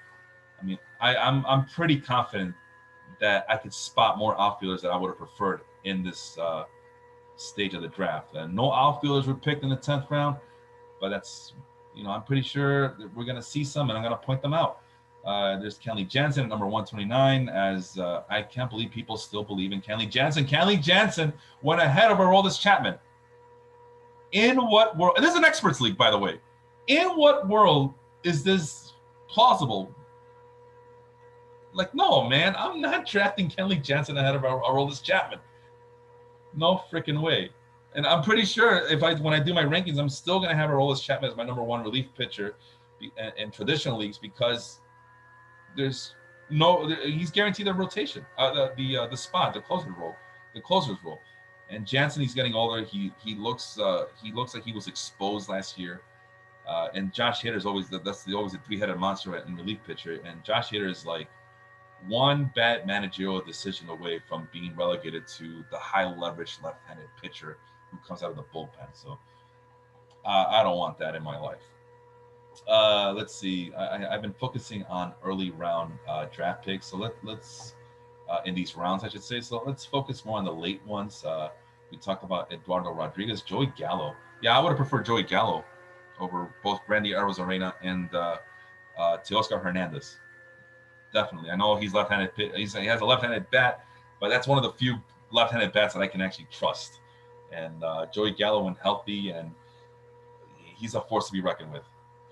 I mean, I'm pretty confident that I could spot more outfielders that I would have preferred in this stage of the draft. And no outfielders were picked in the 10th round, but that's I'm pretty sure that we're gonna see some, and I'm gonna point them out. There's Kenley Jansen at number 129. As I can't believe people still believe in Kenley Jansen. Kenley Jansen went ahead of Aroldis Chapman. In what world? And this is an experts league, by the way. In what world is this plausible? Like, no, man, I'm not drafting Kenley Jansen ahead of Aroldis Chapman. No freaking way. And I'm pretty sure when I do my rankings, I'm still going to have Aroldis Chapman as my number one relief pitcher in traditional leagues because he's guaranteed a rotation, the spot, the closer's role. And Jansen, he's getting older. He looks like he was exposed last year. And Josh Hader is always the three-headed monster in relief pitcher. And Josh Hader is like one bad managerial decision away from being relegated to the high-leverage left-handed pitcher who comes out of the bullpen. So I don't want that in my life. Let's see. I've been focusing on early round draft picks. So let's in these rounds, I should say. So let's focus more on the late ones. We talked about Eduardo Rodriguez, Joey Gallo. Yeah, I would have preferred Joey Gallo over both Randy Arozarena and Teoscar Hernandez. Definitely. I know he's left-handed. He has a left-handed bat, but that's one of the few left-handed bats that I can actually trust. And Joey Gallo, when healthy, and he's a force to be reckoned with,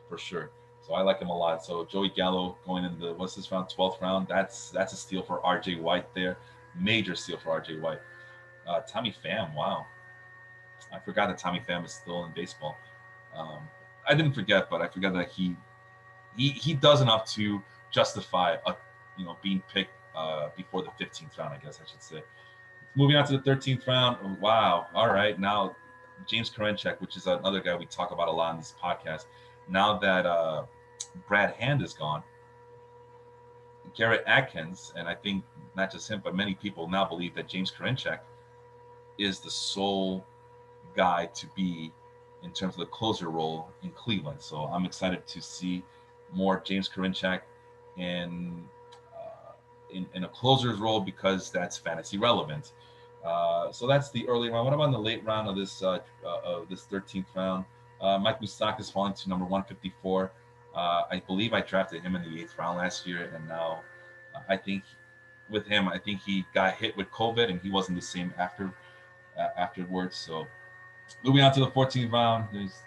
for sure. So I like him a lot. So Joey Gallo going in the 12th round. That's a steal for RJ White there. Major steal for RJ White. Tommy Pham, wow. I forgot that Tommy Pham is still in baseball. I didn't forget, but I forgot that he does enough to justify being picked before the 15th round, I guess I should say. Moving on to the 13th round. Oh, wow. All right. Now, James Karinchak, which is another guy we talk about a lot on this podcast. Now that Brad Hand is gone, Garrett Atkins, and I think not just him, but many people now believe that James Karinchak is the sole guy to be in terms of the closer role in Cleveland. So I'm excited to see more James Karinchak in in a closer's role because that's fantasy relevant. So that's the early round. What about in the late round of this 13th round? Mike Moustakas falling to number 154. I believe I drafted him in the 8th round last year, and now I think with him, I think he got hit with COVID and he wasn't the same afterwards. So moving on to the 14th round, there's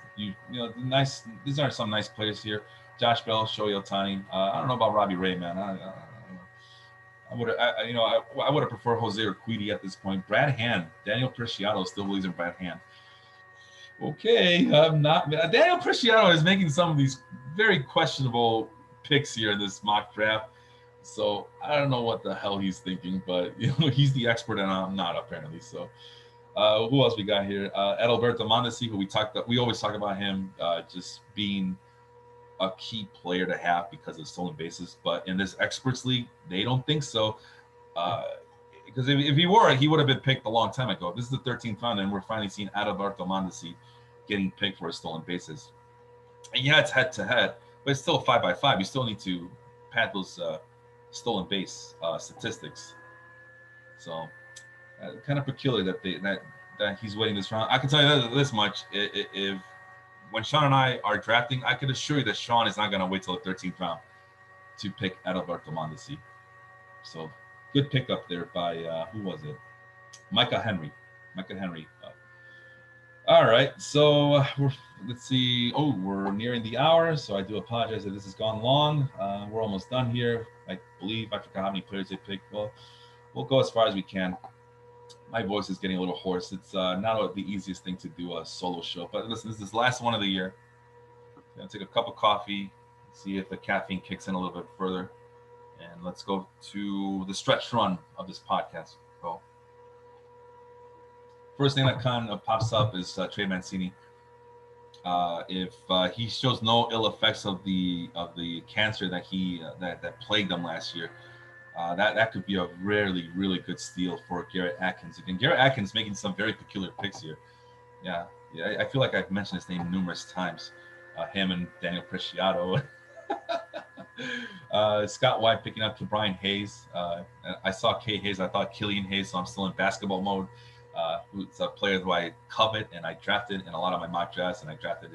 nice. These are some nice players here. Josh Bell, Shohei Ohtani. I don't know about Robbie Ray, man. I would I would have preferred Jose Urquidy at this point. Brad Hand, Daniel Preciado still believes in Brad Hand. Okay, I'm not. Daniel Preciado is making some of these very questionable picks here in this mock draft. So I don't know what the hell he's thinking, but he's the expert and I'm not apparently. So who else we got here? Adalberto Mondesi, who we always talk about him just being a key player to have because of stolen bases. But in this experts league, they don't think so. Because if he were, he would have been picked a long time ago. This is the 13th round, and we're finally seeing Adalberto Mondesi getting picked for his stolen bases. And yeah, it's head to head, but it's still 5x5. You still need to pad those stolen base statistics. So kind of peculiar that he's waiting this round. I can tell you this much: if when Sean and I are drafting, I can assure you that Sean is not going to wait till the 13th round to pick Adalberto Mondesi. So good pickup there by who was it? Micah Henry. All right, so let's see. Oh, we're nearing the hour, so I do apologize if this has gone long. We're almost done here. I believe I forgot how many players they picked. Well, we'll go as far as we can. My voice is getting a little hoarse. It's not the easiest thing to do a solo show, but listen, this is the last one of the year. I'm gonna take a cup of coffee, see if the caffeine kicks in a little bit further, and let's go to the stretch run of this podcast. So, first thing that kind of pops up is Trey Mancini. If he shows no ill effects of the cancer that that plagued him last year, that could be a really good steal for Garrett Atkins. Again, Garrett Atkins making some very peculiar picks here. Yeah, I feel like I've mentioned his name numerous times. Him and Daniel Preciado. Scott White picking up to Brian Hayes. I saw K Hayes. I thought Killian Hayes, so I'm still in basketball mode. Who's a player who I covet and I drafted in a lot of my mock drafts, and I drafted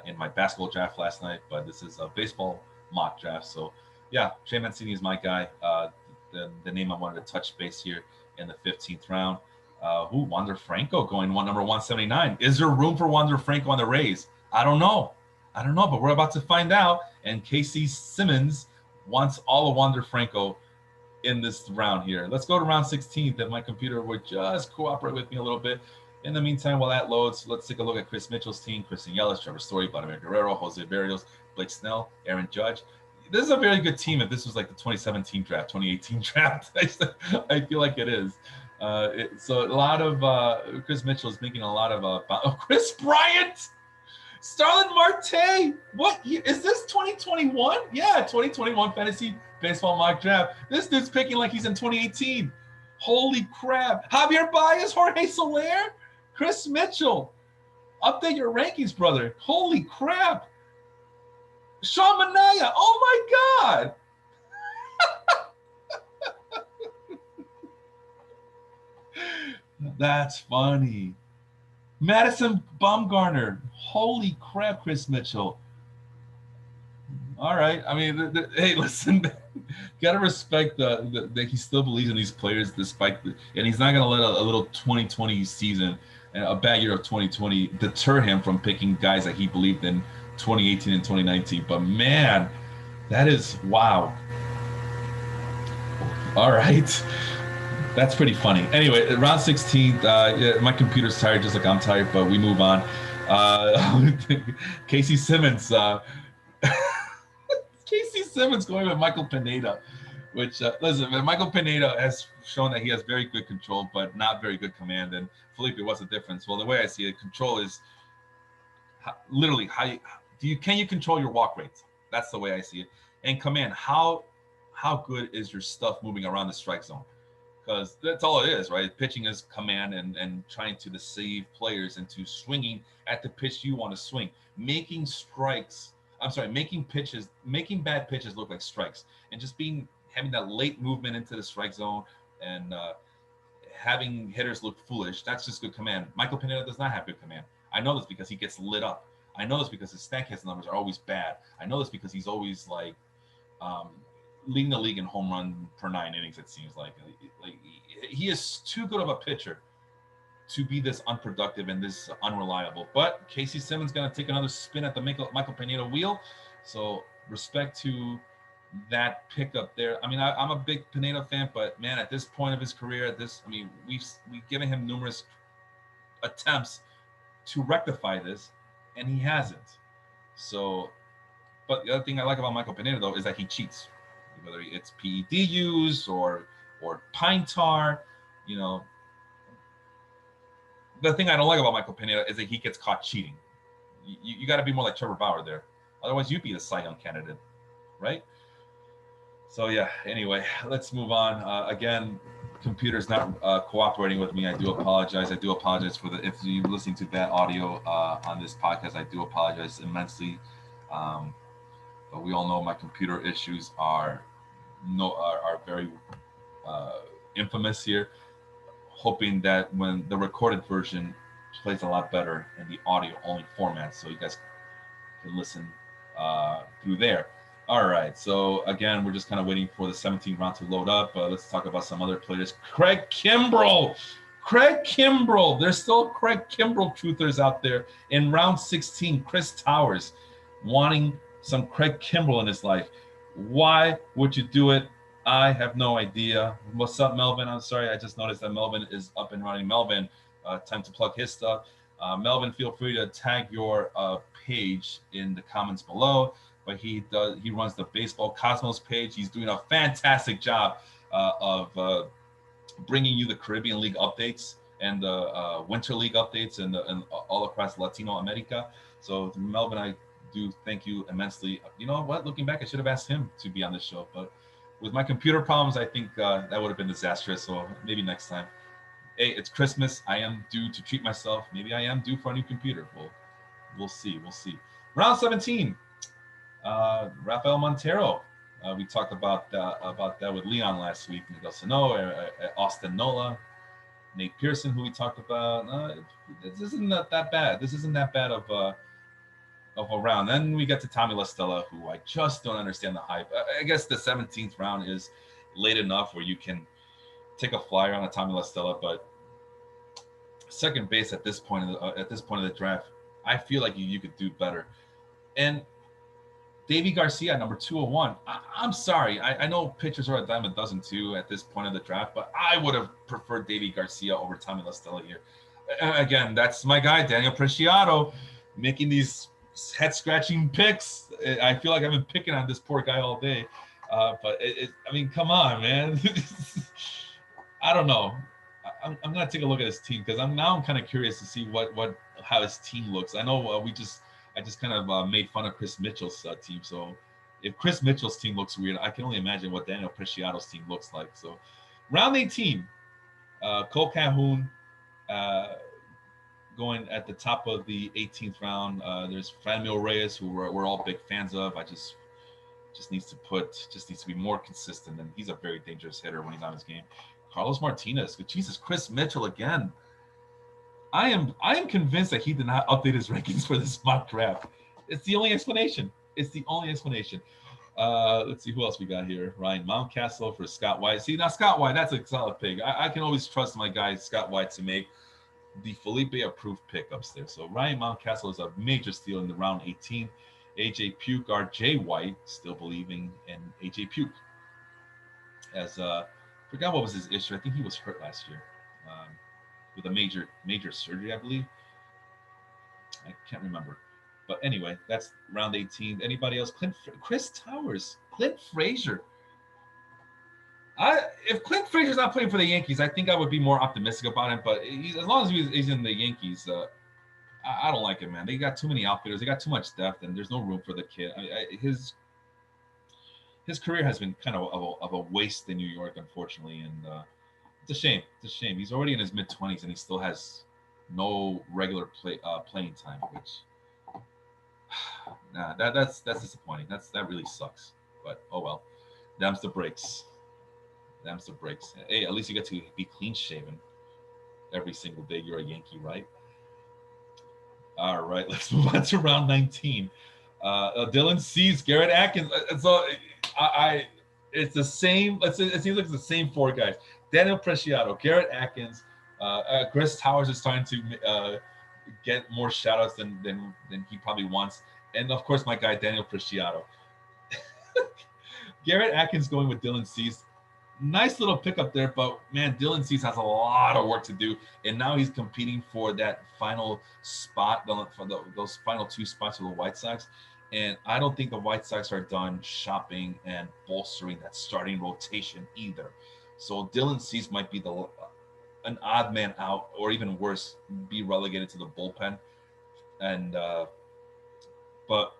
in my basketball draft last night. But this is a baseball mock draft, so yeah, Trey Mancini is my guy. The name I wanted to touch base here in the 15th round. Wander Franco going number 179. Is there room for Wander Franco on the Rays? I don't know, but we're about to find out. And Casey Simmons wants all of Wander Franco in this round here. Let's go to round 16. If my computer would just cooperate with me a little bit. In the meantime, while that loads, let's take a look at Chris Mitchell's team. Christian Yelich, Trevor Story, Vladimir Guerrero, Jose Berrios, Blake Snell, Aaron Judge. This is a very good team if this was like the 2017 draft, 2018 draft. I feel like it is. So a lot of Chris Mitchell is making a lot of Chris Bryant, Starlin Marte. What is this 2021? Yeah, 2021 fantasy baseball mock draft. This dude's picking like he's in 2018. Holy crap. Javier Baez, Jorge Soler, Chris Mitchell. Update your rankings, brother. Holy crap. Sean Manaea. Oh my God. That's funny. Madison Bumgarner. Holy crap, Chris Mitchell. All right. I mean, hey, listen, got to respect that he still believes in these players despite and he's not going to let a little 2020 season and a bad year of 2020 deter him from picking guys that he believed in 2018 and 2019. But man, that is wow. All right. That's pretty funny. Anyway, round 16, my computer's tired just like I'm tired, but we move on. Casey Simmons. Casey Simmons going with Michael Pineda, which, listen, man, Michael Pineda has shown that he has very good control, but not very good command. And Felipe, what's the difference? Well, the way I see it, control is literally can you control your walk rates? That's the way I see it. And command, how how good is your stuff moving around the strike zone? Because that's all it is, right? Pitching is command and trying to deceive players into swinging at the pitch you want to swing, making strikes. I'm sorry, making pitches, making bad pitches look like strikes, and just having that late movement into the strike zone and having hitters look foolish. That's just good command. Michael Pineda does not have good command. I know this because he gets lit up. I know this because his Statcast numbers are always bad. I know this because he's always like um, leading the league in home run per 9 innings. It seems like he is too good of a pitcher to be this unproductive and this unreliable. But Casey Simmons going to take another spin at the Michael Pineda wheel. So respect to that pickup there. I mean, I'm a big Pineda fan, but man, at this point of his career, we've given him numerous attempts to rectify this, and he hasn't. So, but the other thing I like about Michael Pineda though is that he cheats, whether it's PED use or pine tar. You know, the thing I don't like about Michael Pineda is that he gets caught cheating. You got to be more like Trevor Bauer there, otherwise you'd be the Cy Young candidate, right? So yeah. Anyway, let's move on. Again, computer's not cooperating with me. I do apologize. If you're listening to bad audio on this podcast. I do apologize immensely. But we all know my computer issues are very infamous here. Hoping that when the recorded version plays a lot better in the audio only format, so you guys can listen through there. All right, so again, we're just kind of waiting for the 17th round to load up. Let's talk about some other players. Craig Kimbrell. There's still Craig Kimbrell truthers out there. In round 16, Chris Towers wanting some Craig Kimbrell in his life. Why would you do it? I have no idea. What's up, Melvin? I'm sorry, I just noticed that Melvin is up and running. Melvin, time to plug his stuff. Melvin, feel free to tag your page in the comments below. But he runs the Baseball Cosmos page. He's doing a fantastic job of bringing you the Caribbean League updates and the Winter League updates and all across Latino America. So Melvin, I do thank you immensely. You know what? Looking back, I should have asked him to be on the show, but with my computer problems, I think that would have been disastrous. So maybe next time. Hey, it's Christmas. I am due to treat myself. Maybe I am due for a new computer. We'll see. Round 17. Rafael Montero. We talked about that with Leon last week. Miguel Sano, Austin Nola, Nate Pearson, who we talked about. This isn't that bad. This isn't that bad of a round. Then we get to Tommy La Stella, who I just don't understand the hype. I guess the 17th round is late enough where you can take a flyer on a Tommy La Stella, but second base at this point of the draft, I feel like you could do better. And Davy Garcia, number 201. I'm sorry. I know pitchers are a dime a dozen too at this point of the draft, but I would have preferred Davy Garcia over Tommy La Stella here. Again, that's my guy, Daniel Preciado, making these head-scratching picks. I feel like I've been picking on this poor guy all day. But I mean, come on, man. I don't know. I'm going to take a look at his team because I'm kind of curious to see how his team looks. I know I just kind of made fun of Chris Mitchell's team. So if Chris Mitchell's team looks weird, I can only imagine what Daniel Preciado's team looks like. So round 18, Cole Calhoun going at the top of the 18th round. There's Franmil Reyes, who we're all big fans of. I just needs to be more consistent, and he's a very dangerous hitter when he's on his game. Carlos Martinez, Jesus, Chris Mitchell again. I am convinced that he did not update his rankings for this mock draft. It's the only explanation. Let's see who else we got here. Ryan Mountcastle for Scott White. See, now Scott White, that's a solid pick. I can always trust my guy Scott White to make the Felipe approved pickups there. So Ryan Mountcastle is a major steal in the round 18. AJ Puke, RJ White, still believing in AJ Puke. As forgot what was his issue. I think he was hurt last year. With a major surgery, I believe. I can't remember. But anyway, that's round 18. Anybody else? Chris Towers, Clint Frazier. If Clint Frazier's not playing for the Yankees, I think I would be more optimistic about him. But as long as he's in the Yankees, I don't like it, man. They got too many outfielders. They got too much depth, and there's no room for the kid. His his career has been kind of a waste in New York, unfortunately, and it's a shame. It's a shame. He's already in his mid-20s and he still has no regular playing time, which nah, that's disappointing. That really sucks. But oh well, them's the breaks. Them's the breaks. Hey, at least you get to be clean shaven every single day. You're a Yankee, right? All right, let's move on to round 19. Dylan Cease, Garrett Atkins. So it's the same. It seems like it's the same four guys. Daniel Preciado, Garrett Atkins, Chris Towers is starting to get more shout outs than he probably wants. And of course, my guy, Daniel Preciado. Garrett Atkins going with Dylan Cease. Nice little pickup there, but man, Dylan Cease has a lot of work to do. And now he's competing for that final spot, those final two spots for the White Sox. And I don't think the White Sox are done shopping and bolstering that starting rotation either. So Dylan Cease might be an odd man out, or even worse, be relegated to the bullpen. And but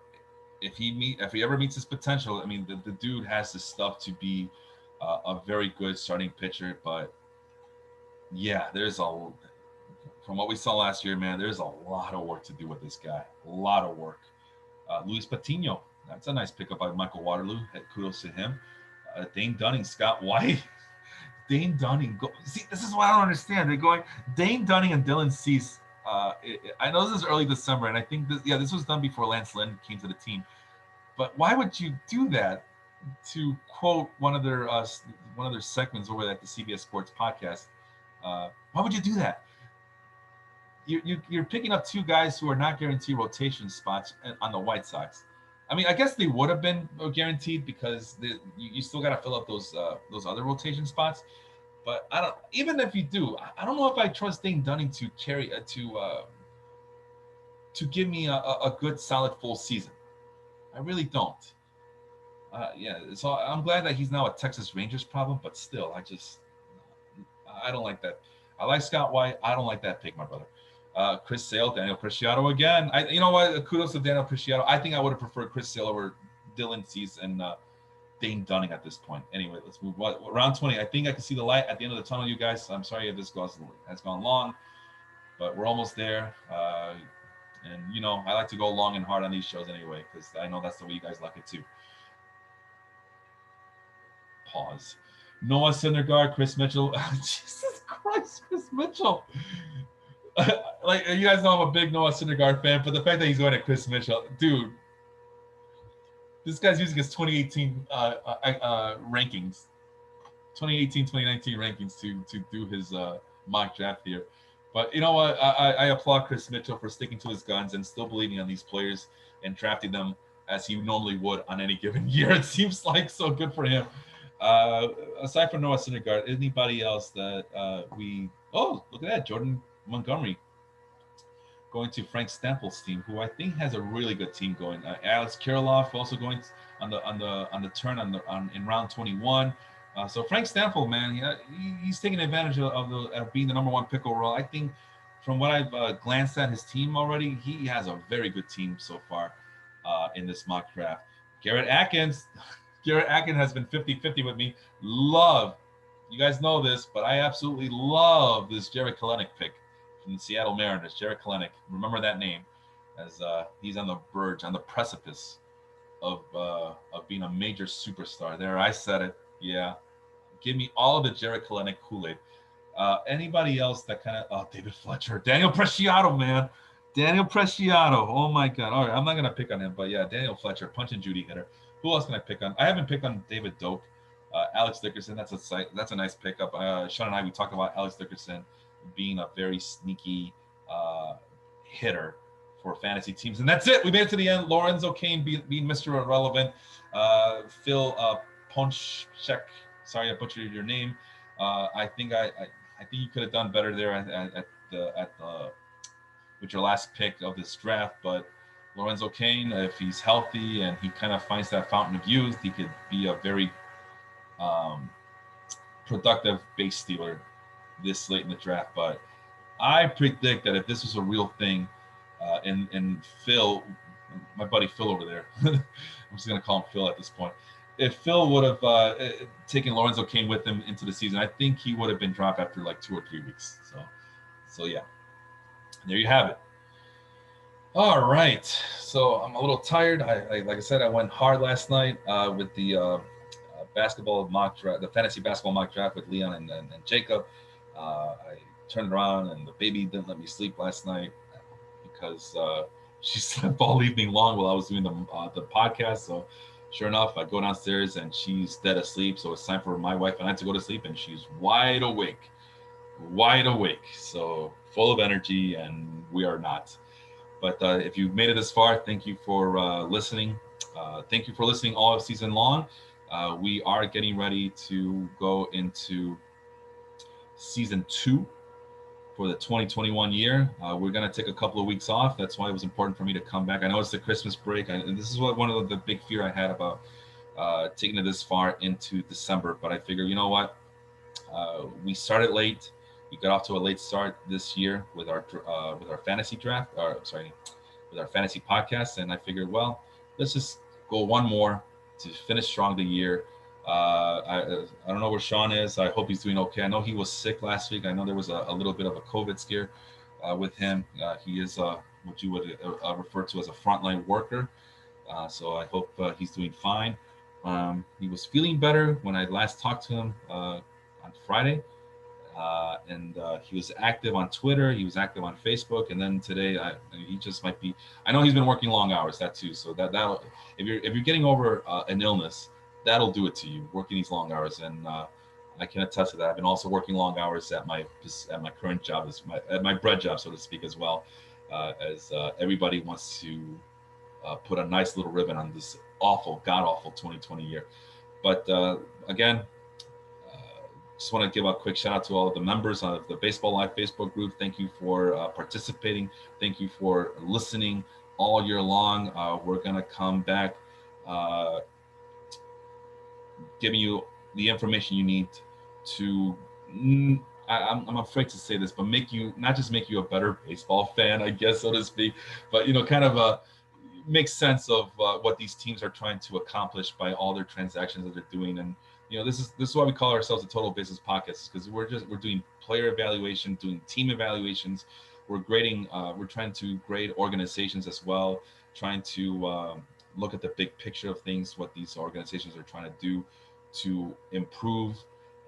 if he ever meets his potential, I mean, the dude has the stuff to be a very good starting pitcher. But yeah, from what we saw last year, man, there's a lot of work to do with this guy. A lot of work. Luis Patino, that's a nice pickup by Michael Waterloo. Kudos to him. Dane Dunning, Scott White. Dane Dunning. See, this is what I don't understand. They're going Dane Dunning and Dylan Cease. I know this is early December, and I think this was done before Lance Lynn came to the team. But why would you do that? To quote one of their segments over at the CBS Sports podcast, why would you do that? You're picking up two guys who are not guaranteed rotation spots on the White Sox. I mean, I guess they would have been guaranteed because you still got to fill up those other rotation spots. But I don't. Even if you do, I don't know if I trust Dane Dunning to carry to give me a good solid full season. I really don't. Yeah, so I'm glad that he's now a Texas Rangers problem, but still, I don't like that. I like Scott White. I don't like that pick, my brother. Chris Sale, Daniel Preciado again. You know what? Kudos to Daniel Preciado. I think I would have preferred Chris Sale over Dylan Cease and Dane Dunning at this point. Anyway, let's move on. Round 20. I think I can see the light at the end of the tunnel, you guys. I'm sorry if this has gone long, but we're almost there. And, you know, I like to go long and hard on these shows anyway, because I know that's the way you guys like it too. Pause. Noah Syndergaard, Chris Mitchell. Jesus Christ, Chris Mitchell. Like, you guys know I'm a big Noah Syndergaard fan, but the fact that he's going to Chris Mitchell, dude, this guy's using his 2018 rankings, 2018, 2019 rankings to do his mock draft here. But you know what? I applaud Chris Mitchell for sticking to his guns and still believing on these players and drafting them as he normally would on any given year. It seems like, so good for him. Aside from Noah Syndergaard, anybody else that oh, look at that, Jordan Montgomery going to Frank Stample's team, who I think has a really good team going. Alex Kirilloff also going on the turn in round 21. So Frank Stample, man, he's taking advantage of being the number one pick overall. I think from what I've glanced at his team already, he has a very good team so far in this mock draft. Garrett Atkins has been 50-50 with me. You guys know this, but I absolutely love this Jarred Kelenic pick from the Seattle Mariners. Jarred Kelenic, remember that name, as he's on the verge, on the precipice of being a major superstar. There, I said it. Yeah, give me all of the Jarred Kelenic Kool-Aid. Anybody else that kind of David Fletcher, Daniel Preciado, man. Daniel Preciado. Oh my God. All right, I'm not gonna pick on him, but yeah, Daniel Fletcher, punch and Judy hitter. Who else can I pick on? I haven't picked on David Doak. Alex Dickerson, that's a nice pickup. Sean and I, we talked about Alex Dickerson being a very sneaky hitter for fantasy teams. And that's it. We made it to the end. Lorenzo Cain being Mr. Irrelevant. Phil Ponchek, sorry I butchered your name. I think you could have done better there at the with your last pick of this draft, but Lorenzo Cain, if he's healthy and he kind of finds that fountain of youth, he could be a very productive base stealer this late in the draft. But I predict that if this was a real thing, and Phil, my buddy Phil over there, I'm just gonna call him Phil at this point. if Phil would have taken Lorenzo Kane with him into the season, I think he would have been dropped after like 2 or 3 weeks. So yeah, there you have it. All right, so I'm a little tired. Like I said, I went hard last night with the basketball mock draft, the fantasy basketball mock draft with Leon and Jacob. I turned around and the baby didn't let me sleep last night because she slept all evening long while I was doing the podcast. So sure enough, I go downstairs and she's dead asleep. So it's time for my wife and I to go to sleep, and she's wide awake, wide awake. So full of energy, and we are not. But if you've made it this far, thank you for listening. Thank you for listening all season long. We are getting ready to go into season 2 for the 2021 year. We're going to take a couple of weeks off. That's why it was important for me to come back. I know it's the Christmas break, and this is one of the big fear I had about taking it this far into December. But I figure, you know what? We started late. We got off to a late start this year with our fantasy draft. Or sorry, with our fantasy podcast, and I figured, well, let's just go one more to finish strong the year. I don't know where Sean is. I hope he's doing okay. I know he was sick last week. I know there was a little bit of a COVID scare with him. He is what you would refer to as a frontline worker. So I hope he's doing fine. He was feeling better when I last talked to him on Friday. And he was active on Twitter. He was active on Facebook, and then today he just might be. I know he's been working long hours, that too. So that if you're getting over an illness, that'll do it to you. Working these long hours, and I can attest to that. I've been also working long hours at my current job, at my bread job, so to speak, as well. As everybody wants to put a nice little ribbon on this awful, god awful 2020 year. But again, just want to give a quick shout out to all of the members of the Baseball Live Facebook group. Thank you for participating. Thank you for listening all year long. We're going to come back giving you the information you need to, I'm afraid to say this, but not just make you a better baseball fan, I guess, so to speak, but, kind of make sense of what these teams are trying to accomplish by all their transactions that they're doing. And this is why we call ourselves a Total Bases Podcast, because we're doing player evaluation, doing team evaluations. We're trying to grade organizations as well, trying to look at the big picture of things, what these organizations are trying to do to improve.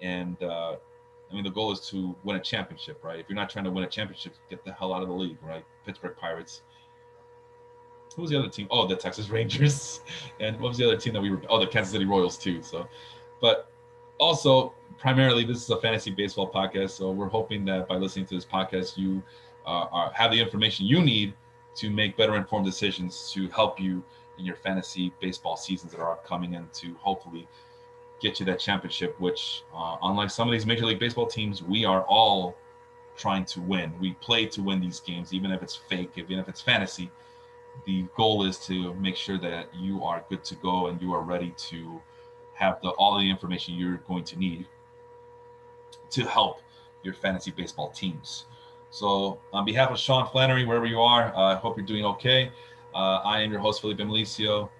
And the goal is to win a championship, right? If you're not trying to win a championship, get the hell out of the league, right? Pittsburgh Pirates. Who was the other team? Oh, the Texas Rangers. And what was the other team that we were? Oh, the Kansas City Royals too. So, but also primarily this is a fantasy baseball podcast. So we're hoping that by listening to this podcast, you have the information you need to make better informed decisions to help you in your fantasy baseball seasons that are upcoming, and to hopefully get you that championship, which unlike some of these Major League Baseball teams, we are all trying to win. We play to win these games, even if it's fake, even if it's fantasy. The goal is to make sure that you are good to go and you are ready to have all the information you're going to need to help your fantasy baseball teams. So on behalf of Sean Flannery, wherever you are, I hope you're doing okay. I am your host, Felipe Milicio,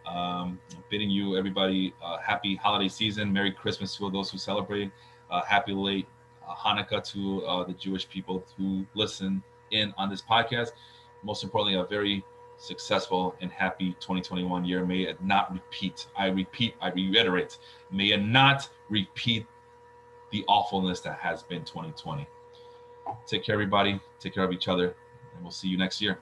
bidding you, everybody, happy holiday season. Merry Christmas to all those who celebrate. Happy late Hanukkah to the Jewish people who listen in on this podcast. Most importantly, a very successful and happy 2021 year. May it not repeat. I reiterate, may it not repeat the awfulness that has been 2020. Take care, everybody. Take care of each other, and we'll see you next year.